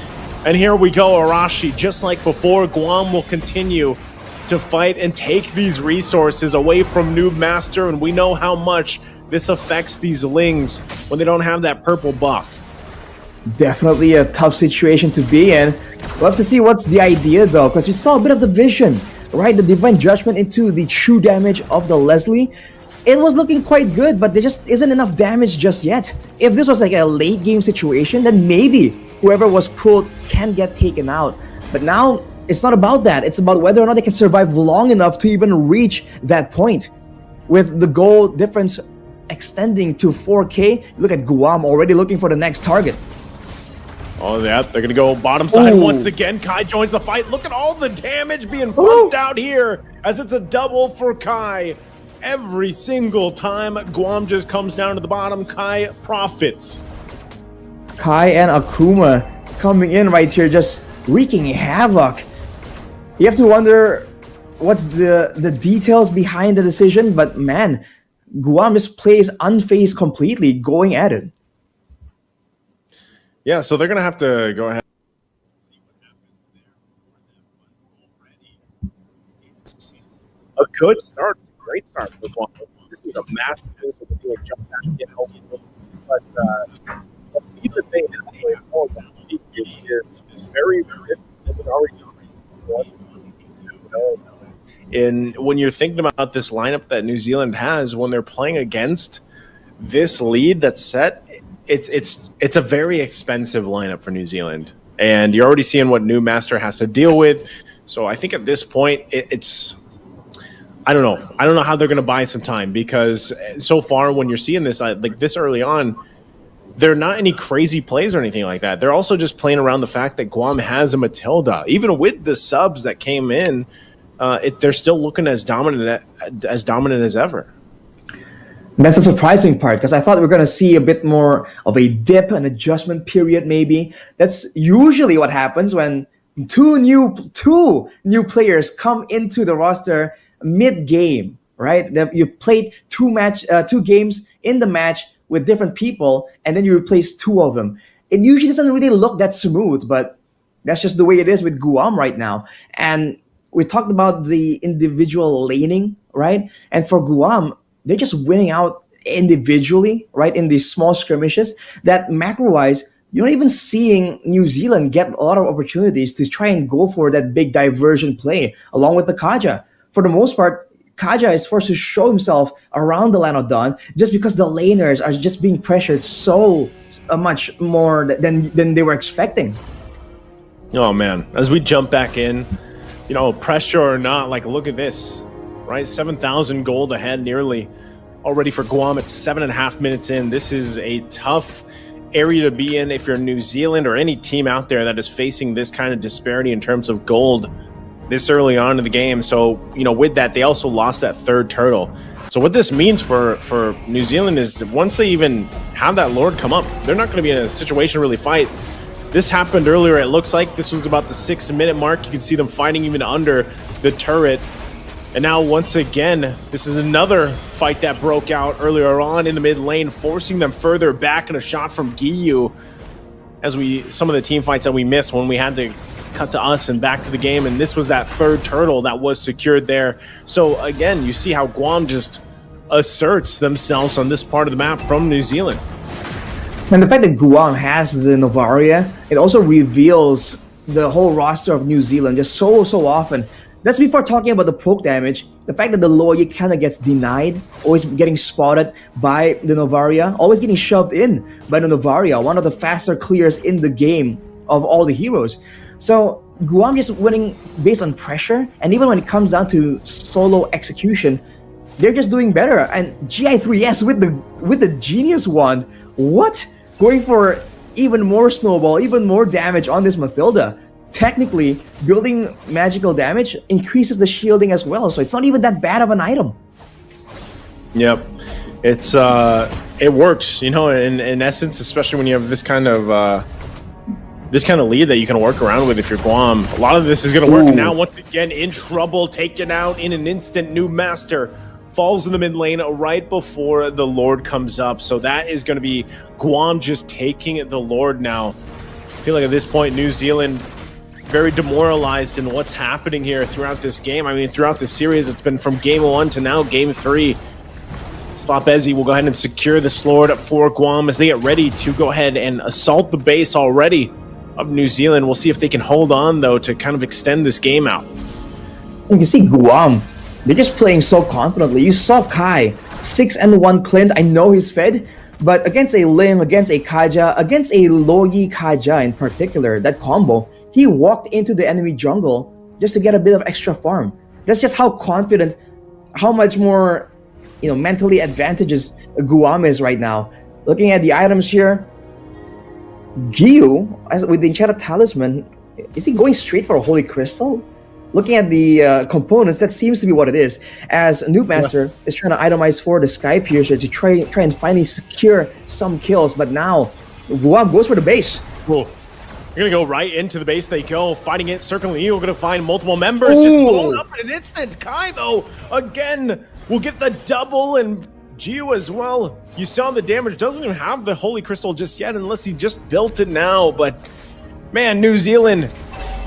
And here we go, Arashi, just like before, Guam will continue to fight and take these resources away from Noob Master, and we know how much this affects these Lings when they don't have that purple buff. Definitely a tough situation to be in. We'll have to see what's the idea, though, because we saw a bit of the vision, right? The Divine Judgment into the true damage of the Leslie. It was looking quite good, but there just isn't enough damage just yet. If this was like a late game situation, then maybe whoever was pulled can get taken out. But now, it's not about that. It's about whether or not they can survive long enough to even reach that point. With the goal difference extending to 4K, look at Guam already looking for the next target. Oh, yeah, they're going to go bottom side once again. Kai joins the fight. Look at all the damage being pumped out here as it's a double for Kai. Every single time Guam just comes down to the bottom, Kai profits. Kai and Akuma coming in right here, just wreaking havoc. You have to wonder what's the details behind the decision, but man, Guam just plays unfazed completely, going at it. Yeah, so they're going to have to go ahead. A good start. Great start for Guam. This is a massive finish with the jump back in, hopefully. But either thing is very risky. It's already and when you're thinking about this lineup that New Zealand has, when they're playing against this lead that's set, it's a very expensive lineup for New Zealand. And you're already seeing what New Master has to deal with. So I think at this point, it's I don't know. I don't know how they're going to buy some time, because so far when you're seeing this, like this early on, there are not any crazy plays or anything like that. They're also just playing around the fact that Guam has a Matilda. Even with the subs that came in, they're still looking as dominant as ever. That's the surprising part, because I thought we were going to see a bit more of a dip, an adjustment period maybe. That's usually what happens when two new players come into the roster. mid-game, right? That you've played two games in the match with different people, and then you replace two of them. It usually doesn't really look that smooth, but that's just the way it is with Guam right now. And we talked about the individual laning, right? And for Guam, they're just winning out individually, right, in these small skirmishes that macro-wise, you're not even seeing New Zealand get a lot of opportunities to try and go for that big diversion play along with the Kaja. For the most part, Kaja is forced to show himself around the Land of Dawn just because the laners are just being pressured so much more than they were expecting. Oh man, as we jump back in, pressure or not, like look at this, right? 7,000 gold ahead nearly already for Guam at 7.5 minutes in. This is a tough area to be in if you're New Zealand or any team out there that is facing this kind of disparity in terms of gold this early on in the game. So, with that, they also lost that third turtle. So what this means for New Zealand is that once they even have that Lord come up, they're not going to be in a situation to really fight. This happened earlier, it looks like. This was about the 6-minute mark. You can see them fighting even under the turret. And now, once again, this is another fight that broke out earlier on in the mid lane, forcing them further back, and a shot from Giyu as some of the team fights that we missed when we had to cut to us and back to the game. And this was that third turtle that was secured there. So again, you see how Guam just asserts themselves on this part of the map from New Zealand. And the fact that Guam has the Novaria, it also reveals the whole roster of New Zealand just so often. That's before talking about the poke damage. The fact that the Loyi kind of gets denied, always getting spotted by the Novaria, always getting shoved in by the Novaria, one of the faster clears in the game of all the heroes. So Guam just winning based on pressure, and even when it comes down to solo execution, they're just doing better. And GI3S with the Genius one, what? Going for even more snowball, even more damage on this Mathilda. Technically, building magical damage increases the shielding as well, so it's not even that bad of an item. Yep, it works, in essence, especially when you have this kind of lead that you can work around with if you're Guam. A lot of this is going to work. And now, once again, in trouble, taken out in an instant. New Master falls in the mid lane right before the Lord comes up. So that is going to be Guam just taking the Lord now. I feel like at this point, New Zealand very demoralized in what's happening here throughout this game. I mean, throughout the series, it's been from game 1 to now game 3. Slopezi will go ahead and secure this Lord for Guam as they get ready to go ahead and assault the base already of New Zealand. We'll see if they can hold on, though, to kind of extend this game out. You can see Guam, they're just playing so confidently. You saw Kai, 6-1 Clint. I know he's fed, but against a Lim, against a Kaja, against a Loyi Kaja in particular, that combo, he walked into the enemy jungle just to get a bit of extra farm. That's just how confident, how much more, mentally advantageous Guam is right now. Looking at the items here, Giyu, with the Enchanted Talisman, is he going straight for a Holy Crystal? Looking at the components, that seems to be what it is. As Noob Master is trying to itemize for the Sky Piercer to try and finally secure some kills, but now Guam goes for the base. Cool. You're going to go right into the base. They go, fighting it, circling you. We're going to find multiple members. Just blown up in an instant. Kai, though, again, will get the double, and Giyu as well. You saw the damage. Doesn't even have the Holy Crystal just yet, unless he just built it now. But, man, New Zealand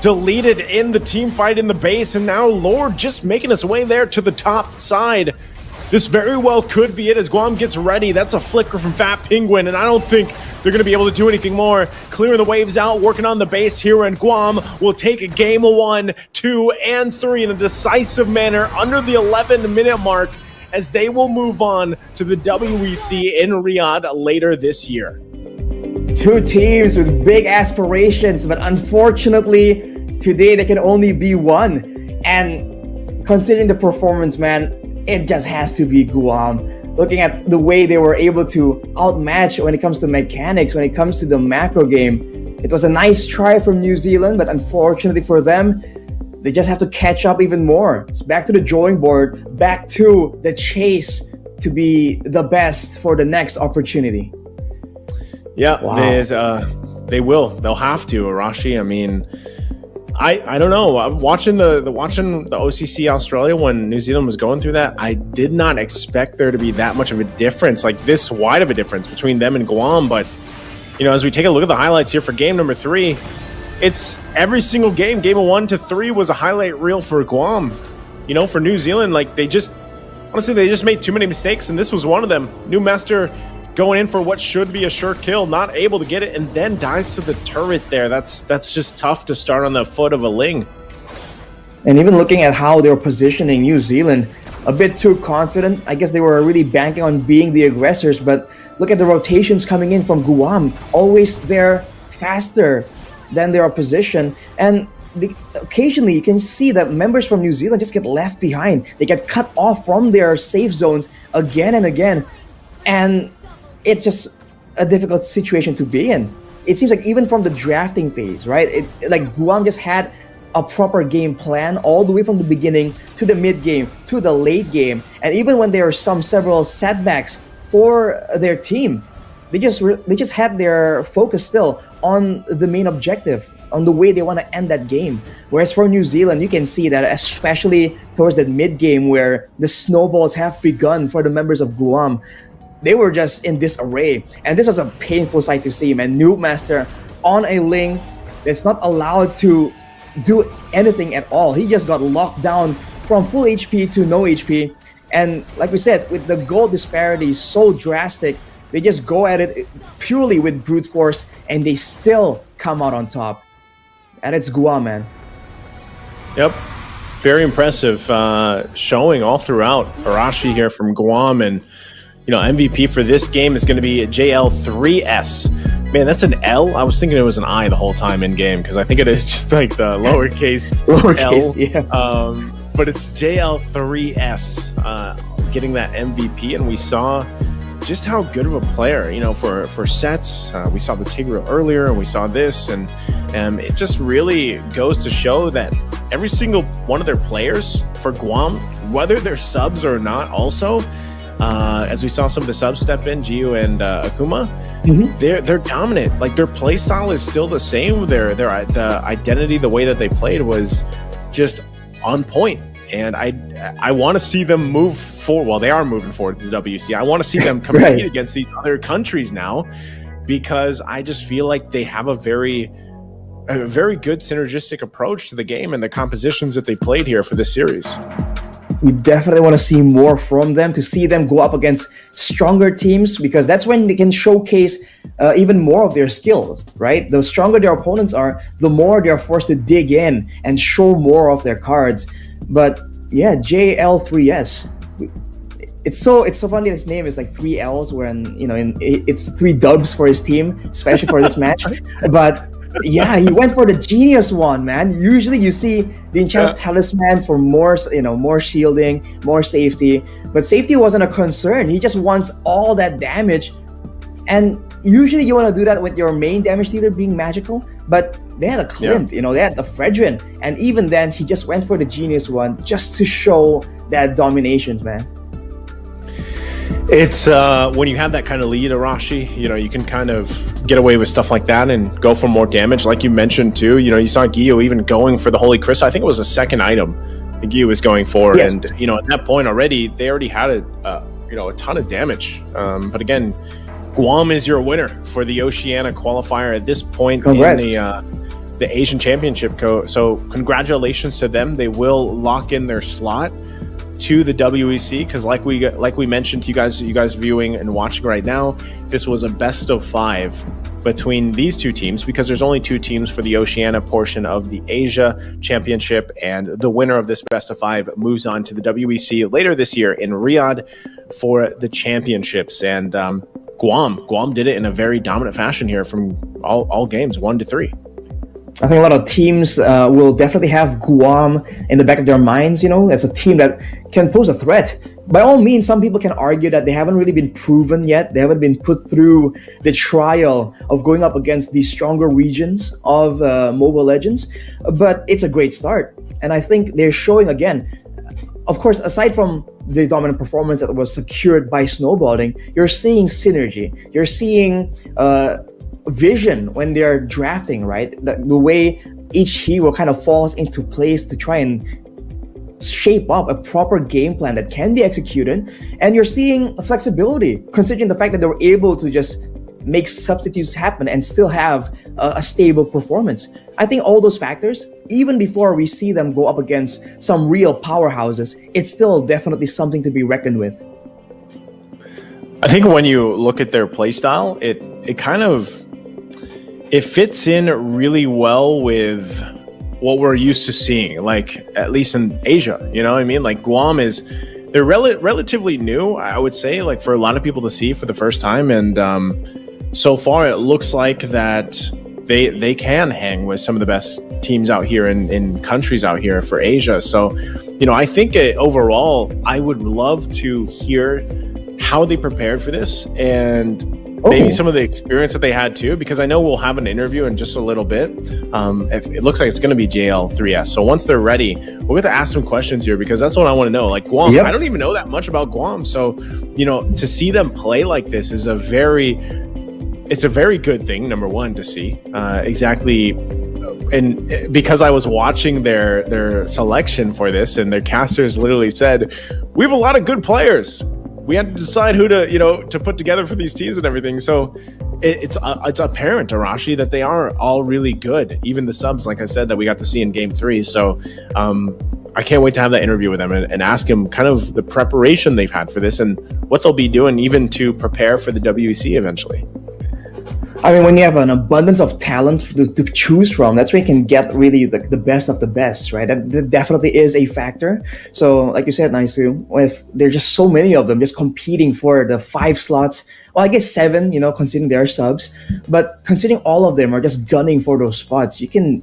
deleted in the team fight in the base, and now Lord just making his way there to the top side. This very well could be it as Guam gets ready. That's a flicker from Fat Penguin, and I don't think they're going to be able to do anything more. Clearing the waves out, working on the base here, and Guam will take a game 1, 2, and 3 in a decisive manner under the 11-minute mark as they will move on to the WEC in Riyadh later this year. Two teams with big aspirations, but unfortunately, today there can only be one. And considering the performance, man, it just has to be Guam. Looking at the way they were able to outmatch when it comes to mechanics, when it comes to the macro game, it was a nice try from New Zealand, but unfortunately for them, they just have to catch up even more. It's back to the drawing board, back to the chase to be the best for the next opportunity. Yeah, wow. They will. They'll have to, Arashi. I mean, I don't know. I'm watching the OCC Australia when New Zealand was going through that. I did not expect there to be that much of a difference, like this wide of a difference between them and Guam. But as we take a look at the highlights here for game number 3, it's every single game. Game of 1 to 3 was a highlight reel for Guam. For New Zealand, like they just made too many mistakes, and this was one of them. New Master going in for what should be a sure kill, not able to get it, and then dies to the turret there. That's just tough to start on the foot of a Ling. And even looking at how they were positioning New Zealand, a bit too confident. I guess they were really banking on being the aggressors, but look at the rotations coming in from Guam. Always there faster than their opposition. And occasionally you can see that members from New Zealand just get left behind. They get cut off from their safe zones again and again. And it's just a difficult situation to be in. It seems like even from the drafting phase, right? Like Guam just had a proper game plan all the way from the beginning to the mid game to the late game. And even when there are several setbacks for their team, they just had their focus still on the main objective, on the way they want to end that game. Whereas for New Zealand, you can see that especially towards that mid game where the snowballs have begun for the members of Guam, they were just in disarray. And this was a painful sight to see, man. Noob Master on a Ling that's not allowed to do anything at all. He just got locked down from full HP to no HP. And like we said, with the gold disparity so drastic, they just go at it purely with brute force and they still come out on top. And it's Guam, man. Yep. Very impressive showing all throughout. Arashi here from Guam, and MVP for this game is going to be JL3S. Man, that's an L. I was thinking it was an I the whole time in game because I think it is just like the lowercase L. Yeah. But it's JL3S getting that MVP, and we saw just how good of a player, for sets. We saw the Tigre earlier, and we saw this, and it just really goes to show that every single one of their players for Guam, whether they're subs or not, also. As we saw some of the subs step in, Jiu and Akuma, they're dominant. Like their play style is still the same. The identity, the way that they played was just on point. And I want to see them move forward. Well, they are moving forward to the WC. I want to see them compete against these other countries now, because I just feel like they have a very good synergistic approach to the game and the compositions that they played here for this series. We definitely want to see more from them, to see them go up against stronger teams, because that's when they can showcase even more of their skills, right? The stronger their opponents are, the more they're forced to dig in and show more of their cards. But yeah, JL3S. It's so funny. His name is like 3 L's, when it's 3 dubs for his team, especially for this match. But yeah, he went for the genius one, man. Usually you see the enchanted talisman for more shielding, more safety, but safety wasn't a concern. He just wants all that damage, and usually you want to do that with your main damage dealer being magical, but they had a Clint, they had the Fredrin, and even then he just went for the genius one just to show that dominations, man. It's when you have that kind of lead, Arashi, you can kind of get away with stuff like that and go for more damage. Like you mentioned too, you saw Gio even going for the Holy Crystal. I think it was a second item that Gio was going for. Yes. And, at that point they already had a ton of damage. But again, Guam is your winner for the Oceania qualifier at this point. Congrats. In the Asian Championship. So congratulations to them. They will lock in their slot to the WEC, because like we mentioned to you guys viewing and watching right now, this was a best of 5 between these two teams, because there's only 2 teams for the Oceania portion of the Asia Championship, and the winner of this best of 5 moves on to the WEC later this year in Riyadh for the championships. And Guam did it in a very dominant fashion here from all games 1 to 3. I think a lot of teams will definitely have Guam in the back of their minds, as a team that can pose a threat. By all means, some people can argue that they haven't really been proven yet. They haven't been put through the trial of going up against the stronger regions of Mobile Legends. But it's a great start. And I think they're showing again, of course, aside from the dominant performance that was secured by snowballing, you're seeing synergy. You're seeing vision when they're drafting, right? The way each hero kind of falls into place to try and shape up a proper game plan that can be executed. And you're seeing flexibility, considering the fact that they were able to just make substitutes happen and still have a stable performance. I think all those factors, even before we see them go up against some real powerhouses, it's still definitely something to be reckoned with. I think when you look at their play style, it fits in really well with what we're used to seeing, like at least in Asia. You know what I mean? Like Guam they're relatively new, I would say, like for a lot of people to see for the first time. And so far, it looks like that they can hang with some of the best teams out here in countries out here for Asia. So, I think overall, I would love to hear how they prepared for this and maybe some of the experience that they had too, because I know we'll have an interview in just a little bit. It looks like it's going to be JL3S. So once they're ready, we're going to ask some questions here because that's what I want to know. Like Guam, I don't even know that much about Guam. So, to see them play like this is it's a very good thing, number one, to see exactly. And because I was watching their selection for this and their casters literally said, we have a lot of good players. We had to decide who to put together for these teams and everything. So it's apparent, Arashi, that they are all really good. Even the subs, like I said, that we got to see in Game 3. So I can't wait to have that interview with them and ask them kind of the preparation they've had for this and what they'll be doing even to prepare for the WEC eventually. I mean, when you have an abundance of talent to choose from, that's where you can get really the best of the best, right? That definitely is a factor. So, like you said, Naisu, if there's just so many of them just competing for the 5 slots, well, I guess 7, considering their subs, but considering all of them are just gunning for those spots, you can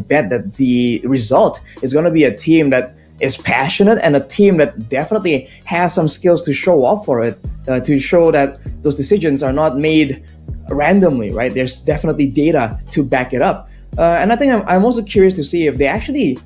bet that the result is going to be a team that is passionate and a team that definitely has some skills to show off for it, to show that those decisions are not made randomly, right? There's definitely data to back it up. And I think I'm also curious to see if they actually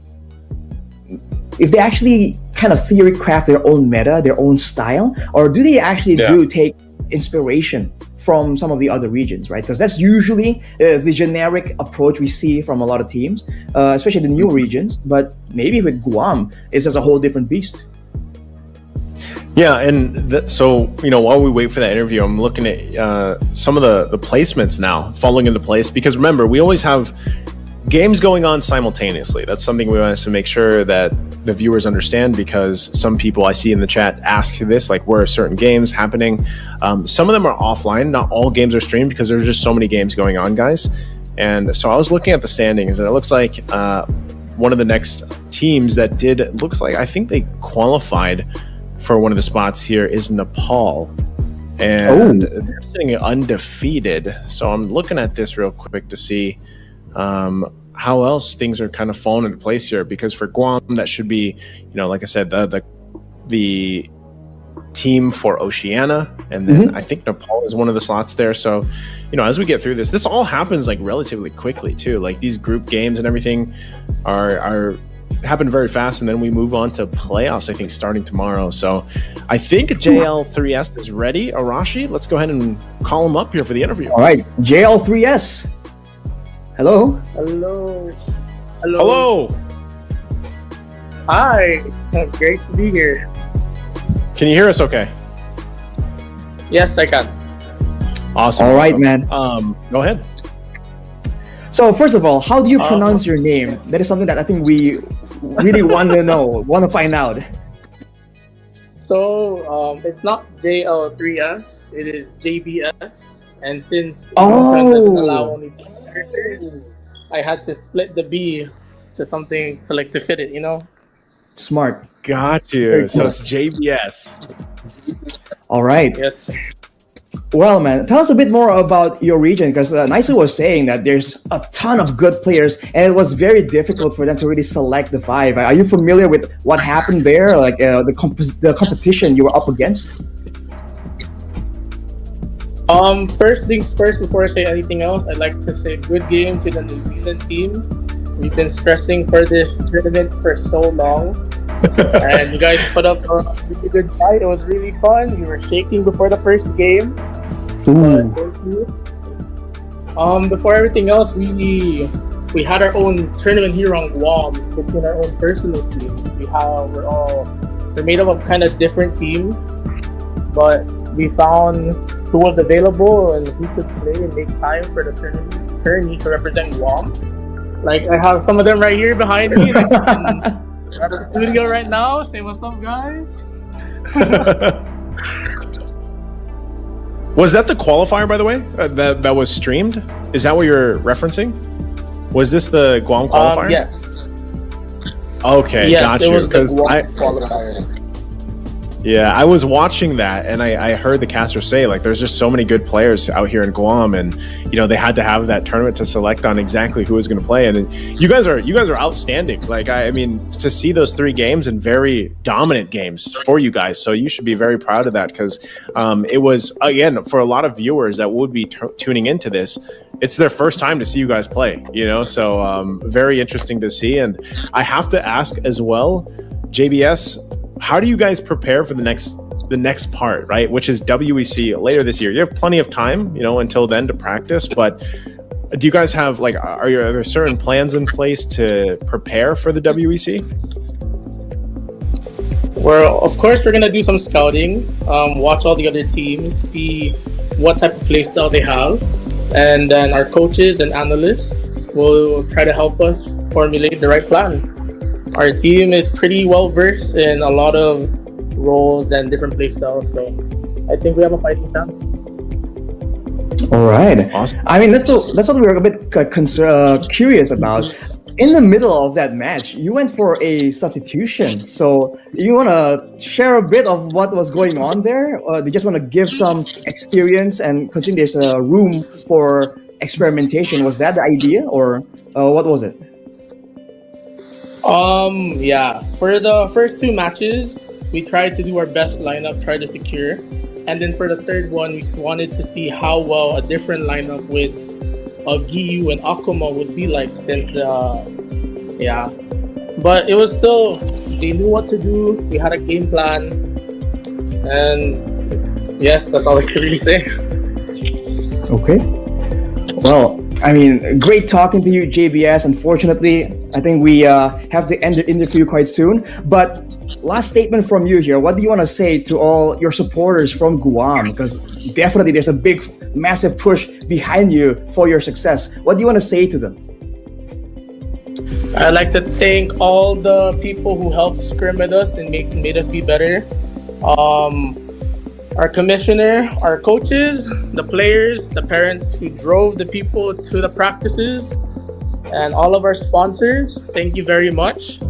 kind of theory craft their own meta, their own style, or do they actually do take inspiration from some of the other regions, right? Because that's usually the generic approach we see from a lot of teams, especially the new regions. But maybe with Guam, it's just a whole different beast. Yeah, and so, while we wait for that interview, I'm looking at some of the placements now falling into place. Because remember, we always have games going on simultaneously. That's something we want to make sure that the viewers understand, because some people I see in the chat ask this, like, where are certain games happening? Some of them are offline. Not all games are streamed because there's just so many games going on, guys. And so I was looking at the standings, and it looks like one of the next teams that I think they qualified for one of the spots here is Nepal, and they're sitting undefeated. So I'm looking at this real quick to see how else things are kind of falling into place here, because for Guam, that should be, like I said, the team for Oceania, and then I think Nepal is one of the slots there. So, as we get through this all happens like relatively quickly too. Like these group games and everything are happen very fast, and then we move on to playoffs, I think, starting tomorrow. So I think JL3S is ready. Arashi, let's go ahead and call him up here for the interview. All right, JL3S. Hello. Hello. Hi. Great to be here. Can you hear us okay? Yes, I can. Awesome. All right, man. Go ahead. So first of all, how do you pronounce your name? That is something that I think we really want to find out. So it's not JL3S, it is JBS. And since doesn't allow only characters, I had to split the B to something to fit it, Smart. Got you. Cool. So it's JBS. All right. Yes. Well, man, tell us a bit more about your region, because Naisu was saying that there's a ton of good players, and it was very difficult for them to really select the 5. Are you familiar with what happened there, like the competition you were up against? First things first, before I say anything else, I'd like to say good game to the New Zealand team. We've been stressing for this tournament for so long. And you guys put up a really good fight. It was really fun. We were shaking before the first game. Before everything else, we we had our own tournament here on Guam between our own personal teams. We're made up of kind of different teams, but we found who was available and who could play and make time for the tourney to represent Guam. Like, I have some of them right here behind me. Like, we're at the studio right now. Say what's up, guys. Was that the qualifier, by the way, that was streamed? Is that what you're referencing? Was this the Guam qualifiers? Yes. Okay, yes, got it you. was the Because Guam qualifier. Yeah, I was watching that, and I heard the caster say, like, there's just so many good players out here in Guam, and they had to have that tournament to select on exactly who was going to play. And you guys are outstanding. Like, I mean, to see those 3 games and very dominant games for you guys, so you should be very proud of that, because it was, again, for a lot of viewers that would be tuning into this, it's their first time to see you guys play. So very interesting to see. And I have to ask as well, JBS, how do you guys prepare for the next part, right? Which is WEC later this year. You have plenty of time, until then to practice. But do you guys have are there certain plans in place to prepare for the WEC? Well, of course, we're gonna do some scouting, watch all the other teams, see what type of play style they have, and then our coaches and analysts will try to help us formulate the right plan. Our team is pretty well versed in a lot of roles and different play styles, so I think we have a fighting chance. All right. Awesome. I mean, that's what we were a bit curious about. In the middle of that match, you went for a substitution. So you want to share a bit of what was going on there? Or do you just want to give some experience and considering there's a room for experimentation? Was that the idea, or what was it? Yeah. For the first 2 matches, we tried to do our best lineup, try to secure. And then for the third one, we wanted to see how well a different lineup with Giyu and Akuma would be like, since yeah. But it was still, they knew what to do. We had a game plan. And yes, that's all I can really say. Okay. Well, I mean, great talking to you, JBS. Unfortunately, I think we have to end the interview quite soon. But last statement from you here. What do you want to say to all your supporters from Guam? Because definitely there's a big, massive push behind you for your success. What do you want to say to them? I'd like to thank all the people who helped scrim with us and made us be better. Our commissioner, our coaches, the players, the parents who drove the people to the practices, and all of our sponsors. Thank you very much.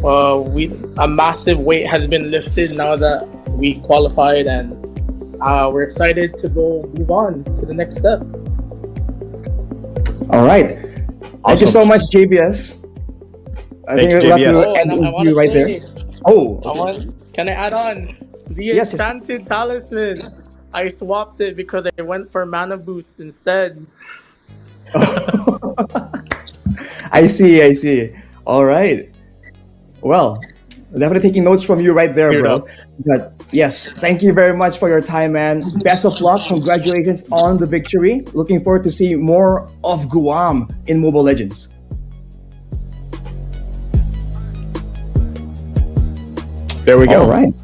A massive weight has been lifted now that we qualified, and we're excited to move on to the next step. All right. Thank you so much, JBS. I think we'll have to end you right there. Can I add on? The enchanted talisman. I swapped it because I went for mana boots instead. I see. All right. Well, definitely taking notes from you right there, bro. But yes, thank you very much for your time, man. Best of luck. Congratulations on the victory. Looking forward to see more of Guam in Mobile Legends. There we go. All right.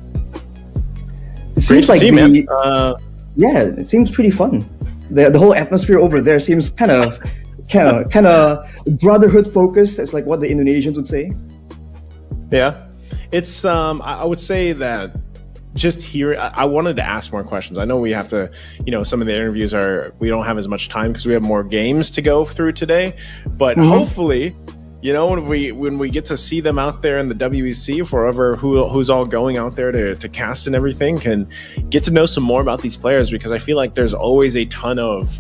It seems like it seems pretty fun. The whole atmosphere over there seems kind of brotherhood focused. It's like what the Indonesians would say. Yeah, it's I would say that just here, I wanted to ask more questions. I know we have to, some of the interviews we don't have as much time because we have more games to go through today, but hopefully, when we get to see them out there in the WEC, forever who's all going out there to cast and everything, can get to know some more about these players, because I feel like there's always a ton of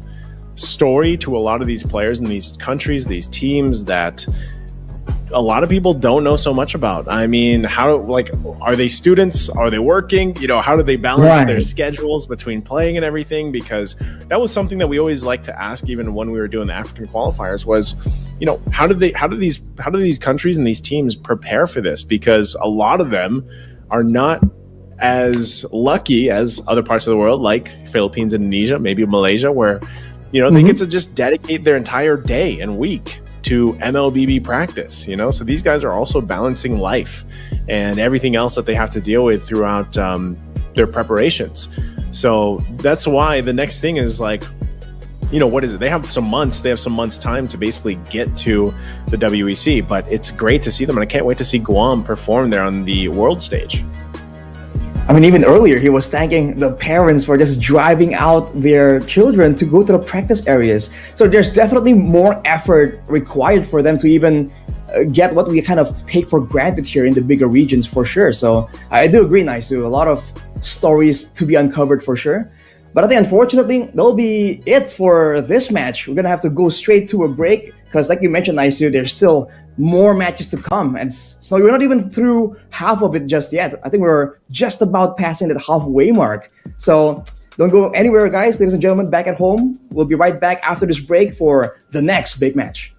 story to a lot of these players in these countries, these teams that a lot of people don't know so much about. I mean, are they students? Are they working? How do they balance their schedules between playing and everything? Because that was something that we always like to ask, even when we were doing the African qualifiers, was, how do these countries and these teams prepare for this? Because a lot of them are not as lucky as other parts of the world, like Philippines, Indonesia, maybe Malaysia, where, they get to just dedicate their entire day and week to MLBB practice, you know? So these guys are also balancing life and everything else that they have to deal with throughout their preparations. So that's why the next thing is like, you know, what is it? They have some months time to basically get to the WEC, but it's great to see them. And I can't wait to see Guam perform there on the world stage. I mean, even earlier, he was thanking the parents for just driving out their children to go to the practice areas. So there's definitely more effort required for them to even get what we kind of take for granted here in the bigger regions for sure. So I do agree, Naisu. A lot of stories to be uncovered for sure. But I think, unfortunately, that'll be it for this match. We're going to have to go straight to a break because, like you mentioned, Naisu, there's still more matches to come. And so we're not even through half of it just yet. I think we're just about passing that halfway mark. So don't go anywhere, guys. Ladies and gentlemen, back at home. We'll be right back after this break for the next big match.